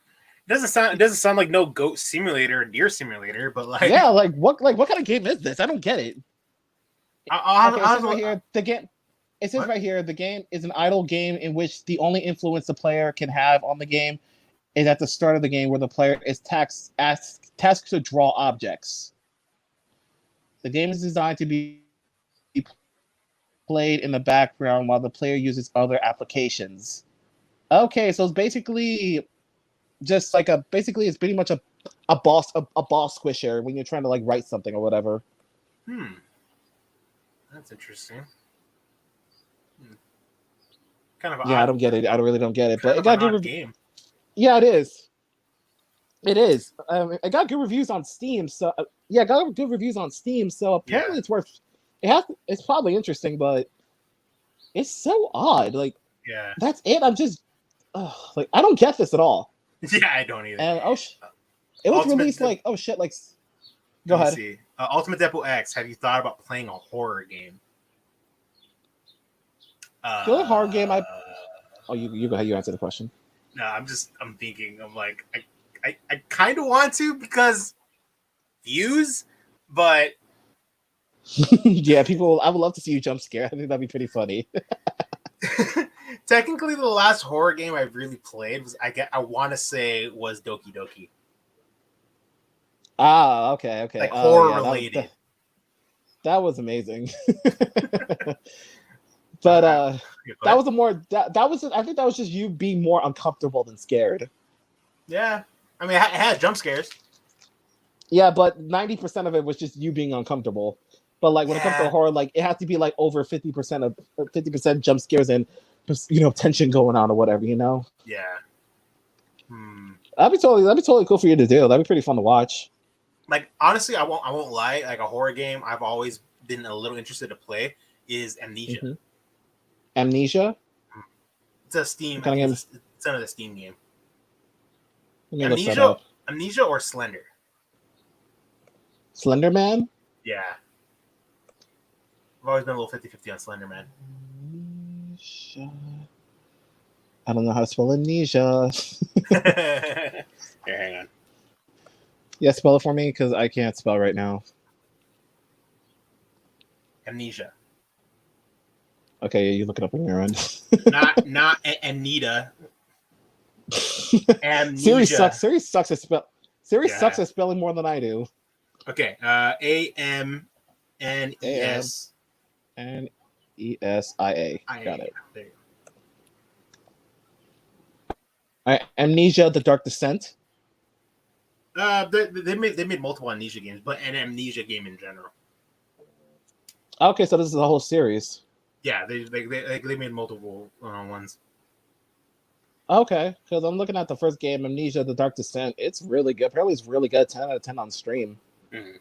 doesn't sound like no goat simulator or deer simulator, but like yeah, like what kind of game is this? I don't get it. It says right here, the game is an idle game in which the only influence the player can have on the game is at the start of the game, where the player is tasked to draw objects. The game is designed to be played in the background while the player uses other applications. Okay, so it's basically just like it's pretty much a boss squisher when you're trying to like write something or whatever. That's interesting. Kind of I don't get it. I really don't get it. But it got good game. Yeah, it is. It is. It got good reviews on Steam. So it got good reviews on Steam. So apparently it's worth. It's probably interesting, but it's so odd. Like, yeah, that's it. I'm just like I don't get this at all. Yeah, I don't either. And it was released like like. Go ahead. See. Ultimate Depot X. Have you thought about playing a horror game? The only horror game you go ahead. You answer the question. No, I'm thinking. I'm like, I kind of want to because views, but yeah, people. I would love to see you jump scare. I think that'd be pretty funny. Technically, the last horror game I really played was I want to say was Doki Doki. Ah, okay. Like horror related. That was amazing. But that was I think that was just you being more uncomfortable than scared. Yeah. I mean, it had jump scares. Yeah, but 90% of it was just you being uncomfortable. But like when it comes to horror, like it has to be like over 50% jump scares and tension going on or whatever, Yeah. That'd be totally cool for you to do. That'd be pretty fun to watch. Like honestly, I won't lie. Like a horror game, I've always been a little interested to play. is Amnesia. Mm-hmm. Amnesia? It's a Steam. What kind of game? It's another Steam game. Let me look that up. Amnesia or Slender? Slender Man? Yeah. I've always been a little 50-50 on Slender Man. Amnesia. I don't know how to spell amnesia. Here, hang on. Yeah, spell it for me because I can't spell right now. Amnesia. Okay, you look it up on your end. not Anita. Amnesia. Siri sucks. Siri sucks at sucks at spelling more than I do. Okay. AMNES. NESIA. Got it. There you go. All right, Amnesia: The Dark Descent. They made multiple Amnesia games, but an Amnesia game in general. Okay, so this is the whole series. Yeah, they made multiple ones. Okay, because I'm looking at the first game, Amnesia: The Dark Descent. It's really good. Apparently, it's really good. 10 out of 10 on stream. Mm-hmm.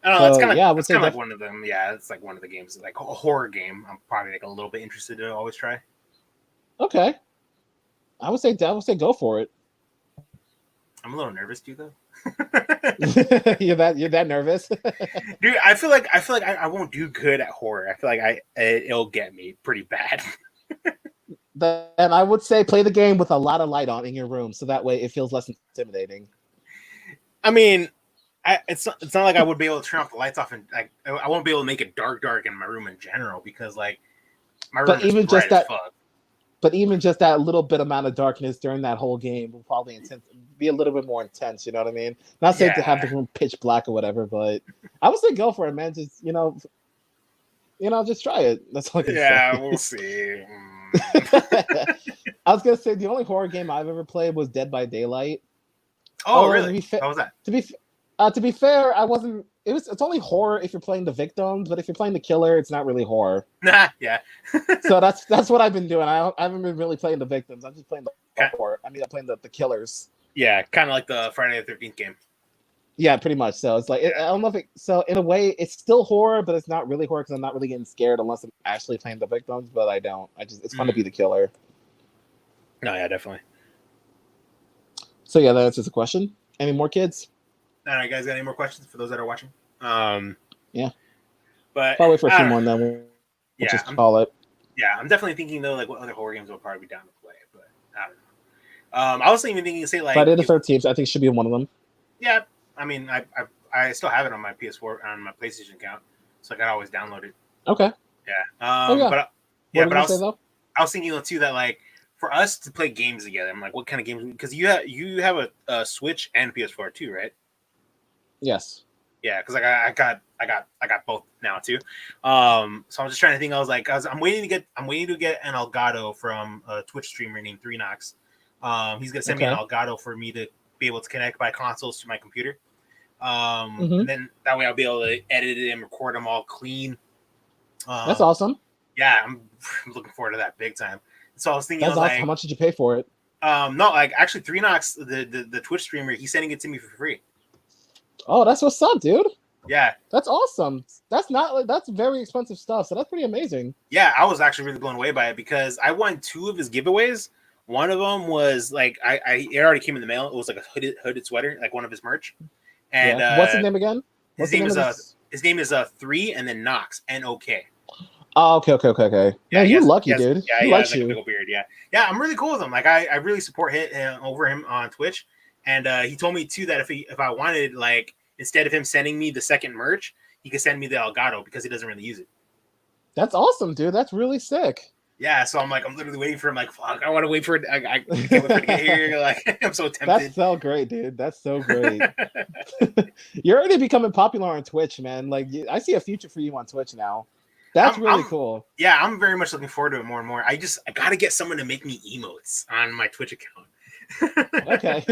I don't know. It's kind of I would say like one of them. Yeah, it's like one of the games, like a horror game. I'm probably like a little bit interested to always try. Okay, I would say go for it. I'm a little nervous too, though. You're that nervous, dude. I feel like I won't do good at horror. I feel like it'll get me pretty bad. Then I would say play the game with a lot of light on in your room, so that way it feels less intimidating. I mean, it's not like I would be able to turn off the lights off, and like I won't be able to make it dark in my room in general because like my room is bright as fuck. But even just that little bit amount of darkness during that whole game will probably be a little bit more intense. You know what I mean? Not saying to have the room pitch black or whatever, but I would say go for it, man. Just just try it. That's all I can say. Yeah, we'll see. I was gonna say the only horror game I've ever played was Dead by Daylight. Oh, really? How was that? To be fair, I wasn't. It's only horror if you're playing the victims, but if you're playing the killer, it's not really horror. Nah, yeah. So that's what I've been doing. I haven't been really playing the victims. I'm just playing the horror. I'm playing the killers. Yeah, kind of like the Friday the 13th game. Yeah, pretty much. So it's like I don't know if so in a way it's still horror, but it's not really horror because I'm not really getting scared unless I'm actually playing the victims. But I don't. It's fun to be the killer. No, yeah, definitely. So yeah, that answers the question. Any more kids? All right, guys, got any more questions for those that are watching? Yeah, but I'll wait for a few more and then we'll just call it. Yeah, I'm definitely thinking though, like what other horror games will probably be down to play, but I don't know. I was even thinking to say like Friday the 13th. I think should be one of them. Yeah, I mean, I still have it on my PS4 on my PlayStation account, so I can always download it. Okay. Yeah. But I was thinking too that like for us to play games together, I'm like, what kind of games? Because you have a Switch and PS4 too, right? Yes. Yeah, because like I got both now too. So I'm just trying to think. I'm waiting to get an Elgato from a Twitch streamer named 3Nox. He's gonna send me an Elgato for me to be able to connect my consoles to my computer. And then that way I'll be able to edit it and record them all clean. That's awesome. Yeah, I'm looking forward to that big time. So I was thinking, awesome. How much did you pay for it? No, like actually 3Nox, the Twitch streamer, he's sending it to me for free. Oh, that's what's up, dude. Yeah, that's awesome. That's very expensive stuff, so that's pretty amazing. Yeah, I was actually really blown away by it because I won 2 of his giveaways. One of them was like it already came in the mail. It was like a hooded sweater, like one of his merch. And what's his name again? His name is 3 and then Knox NOK. Oh, okay. Yeah, you're lucky, dude. Yeah, he likes you. Like a big beard. Yeah. I'm really cool with him. Like I really support him over him on Twitch. And he told me too that if I wanted, like, instead of him sending me the second merch, he could send me the Elgato because he doesn't really use it. That's awesome, dude. That's really sick. Yeah, so I'm literally waiting for him. Like, fuck, I want to wait for it. I can't wait for it to get here. Like, I'm so tempted. That's so great, dude. That's so great. You're already becoming popular on Twitch, man. Like, I see a future for you on Twitch now. That's really cool. Yeah, I'm very much looking forward to it more and more. I got to get someone to make me emotes on my Twitch account. Okay.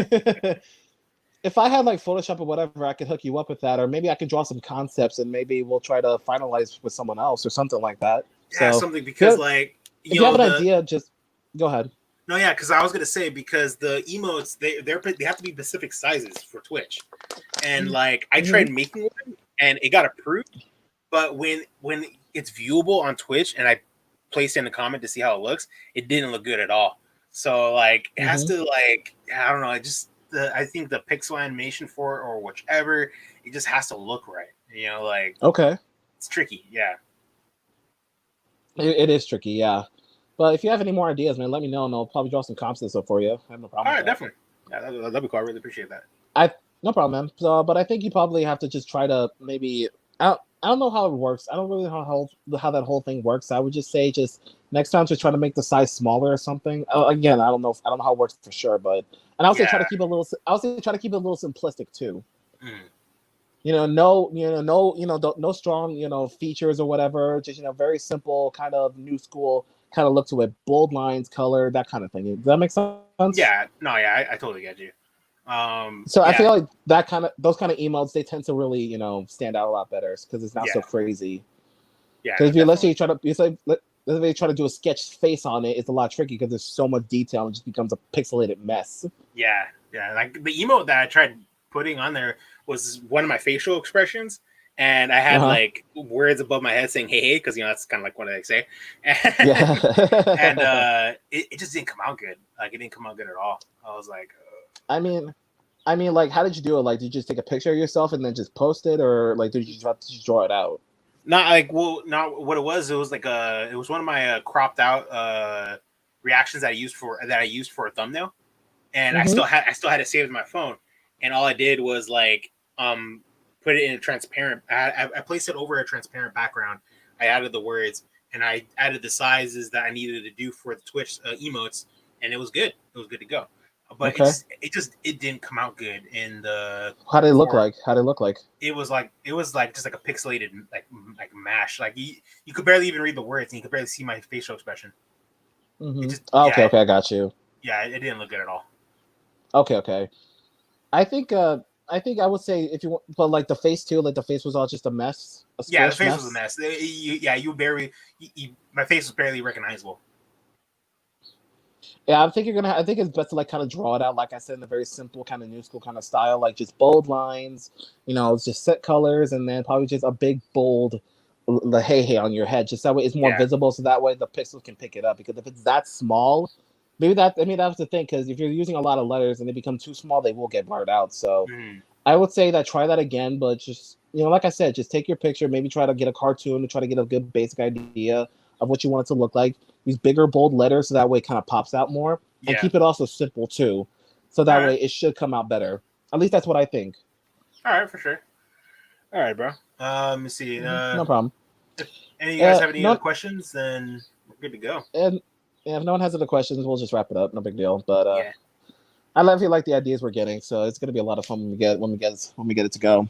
If I had like Photoshop or whatever, I could hook you up with that, or maybe I could draw some concepts and maybe we'll try to finalize with someone else or something like that. Yeah, something because like if you have an idea, just go ahead. No, yeah, because I was gonna say because the emotes they have to be specific sizes for Twitch, and like I tried making one and it got approved, but when it's viewable on Twitch, and I placed in a comment to see how it looks. It didn't look good at all. So like it has to like I don't know. It just I think the pixel animation for it or whichever, it just has to look right. You know, like Okay. it's tricky. Yeah. It is tricky, yeah. But if you have any more ideas, man, let me know, and I'll probably draw some comps and stuff for you. I have no problem All with right, that. definitely. Yeah, that'd be cool. I really appreciate that. No problem, man. So, but I think you probably have to just try to maybe. I don't know how it works. I don't really know how that whole thing works. I would just say just next time just try to make the size smaller or something. Again, I don't know how it works for sure, but and I would say try to keep it a little. I would say try to keep it a little simplistic too. Mm. No strong, features or whatever. Just very simple, kind of new school kind of look to it. Bold lines, color, that kind of thing. Does that make sense? Yeah, no, yeah, I totally get you. So I yeah, feel like those kind of emotes, they tend to really, stand out a lot better because it's not so crazy. Yeah, Because let's say you try to do a sketch face on it, it's a lot tricky because there's so much detail and it just becomes a pixelated mess. Yeah. Like the emote that I tried putting on there was one of my facial expressions, and I had like words above my head saying "hey" because that's kind of like what I say, and it just didn't come out good. Like it didn't come out good at all. I was like, I mean, like, how did you do it? Like, did you just take a picture of yourself and then just post it, or like, did you just draw it out? not what it was. It was like it was one of my cropped out reactions that I used for a thumbnail, and I still had it saved in my phone, and all I did was like put it in a transparent. I placed it over a transparent background. I added the words, and I added the sizes that I needed to do for the Twitch emotes, and it was good. It was good to go. But it didn't come out good in the. How did it look like? It was like just like a pixelated like mash. Like you could barely even read the words, and you could barely see my facial expression. Okay, I got you. Yeah, it didn't look good at all. Okay. I think I would say if you want, but like the face too, like the face was all just a mess. Yeah, the face was a mess. You barely. My face was barely recognizable. Yeah, I think it's best to like kind of draw it out, like I said, in a very simple kind of new school kind of style, like just bold lines, just set colors, and then probably just a big bold the hey on your head, just that way it's more visible, so that way the pixels can pick it up. Because if it's that small, that's the thing. Because if you're using a lot of letters and they become too small, they will get blurred out. So I would say that try that again, but just like I said, just take your picture, maybe try to get a cartoon to try to get a good basic idea of what you want it to look like. Use bigger, bold letters so that way it kind of pops out more. And keep it also simple too. So that way it should come out better. At least that's what I think. All right, for sure. All right, bro. Let me see. No problem. If any of you guys have any other questions, then we're good to go. And if no one has other questions, we'll just wrap it up. No big deal. But I love you like the ideas we're getting, so it's gonna be a lot of fun when we get it to go.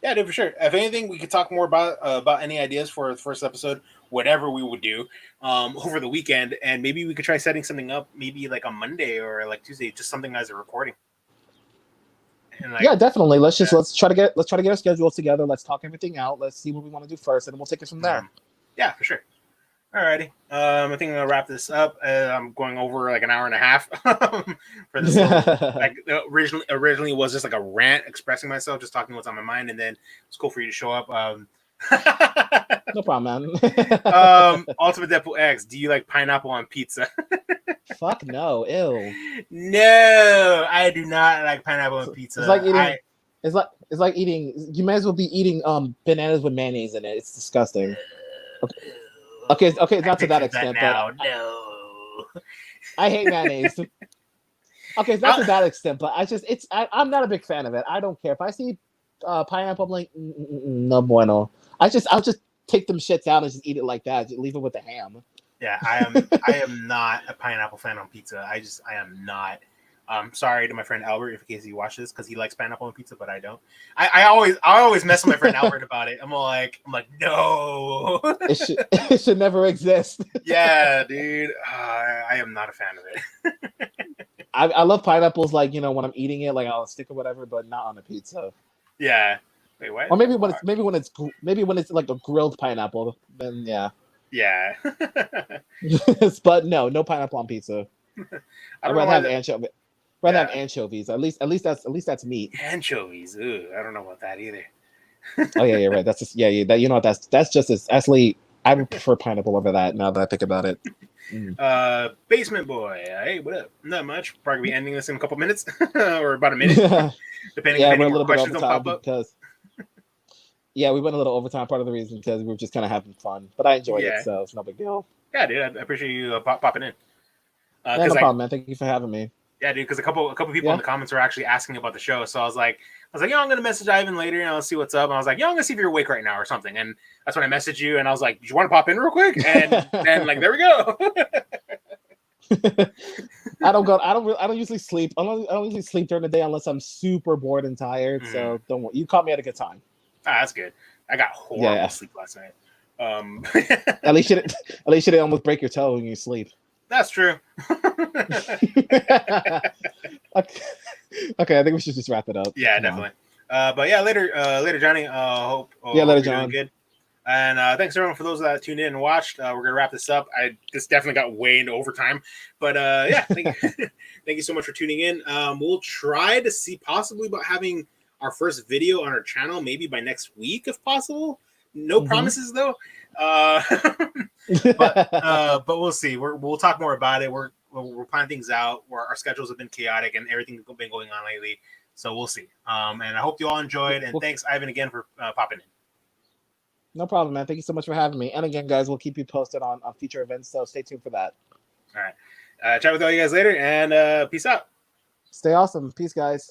Yeah, dude, for sure. If anything, we could talk more about any ideas for the first episode, whatever we would do over the weekend, and maybe we could try setting something up, maybe like on Monday or like Tuesday, just something as a recording. And definitely. Let's try to get our schedules together. Let's talk everything out. Let's see what we want to do first, and we'll take it from there. Yeah, for sure. Alrighty. I think I'm gonna wrap this up. I'm going over like an hour and a half for this. Like originally was just like a rant expressing myself, just talking what's on my mind, and then it's cool for you to show up. No problem, man. Ultimate Deadpool X. Do you like pineapple on pizza? Fuck no, ew. No, I do not like pineapple on pizza. It's like eating. It's like eating. You might as well be eating bananas with mayonnaise in it. It's disgusting. Okay, it's not to that extent, but no. I hate mayonnaise. Okay, it's not to that extent, but I'm not a big fan of it. I don't care if I see pineapple. I'm like, no bueno. I'll just take them shits out and just eat it like that. Just leave it with the ham. Yeah, I am not a pineapple fan on pizza. I am not. Sorry to my friend Albert, in case he watches, because he likes pineapple on pizza, but I don't. I always mess with my friend Albert about it. I'm like, no. It should never exist. Yeah, dude. I am not a fan of it. I love pineapples, like when I'm eating it, like on a stick or whatever, but not on a pizza. Yeah. Wait, what? Or maybe when it's like a grilled pineapple, then yeah. Yeah. But no pineapple on pizza. I'd rather have anchovies. Have anchovies. At least that's meat. Anchovies. Ooh, I don't know about that either. Oh yeah, you're right. That's just that's just as actually I would prefer pineapple over that. Now that I think about it. Basement boy, hey, what up? Not much. Probably be ending this in a couple minutes or about a minute, depending if Yeah, any we're a more little bit questions don't overtime pop up. because we went a little overtime. Part of the reason because we were just kind of having fun, but I enjoyed it, Yeah, so it's no big deal. yeah, dude. I appreciate you popping in. Yeah, Because no problem, man. Thank you for having me. yeah, dude. Because a couple people in Yeah. the comments were actually asking about the show, so I was like, yo, I'm gonna message Ivan later and I'll see what's up. And I was like, yo, I'm gonna see if you're awake right now or something. And that's when I messaged you, and I was like, do you want to pop in real quick? And then like, there we go. I don't usually sleep. I don't usually sleep during the day unless I'm super bored and tired. So don't worry. You caught me at a good time. That's good. I got horrible sleep last night. At least you didn't almost break your toe when you sleep. That's true. Okay, I think we should just wrap it up. Yeah, Come definitely. But yeah, later, Johnny. Hope later, you're John. doing good. And thanks everyone for those that tuned in and watched. We're gonna wrap this up. This definitely got way into overtime, but yeah, thank you so much for tuning in. We'll try to see possibly about having our first video on our channel maybe by next week if possible. No promises though. But we'll see. We'll talk more about it. We're planning things out. Our schedules have been chaotic and everything's been going on lately. So we'll see. And I hope you all enjoyed. And thanks, Ivan, again for popping in. No problem, man. Thank you so much for having me. And again, guys, we'll keep you posted on future events. So stay tuned for that. All right. Chat with all you guys later, and peace out. Stay awesome. Peace, guys.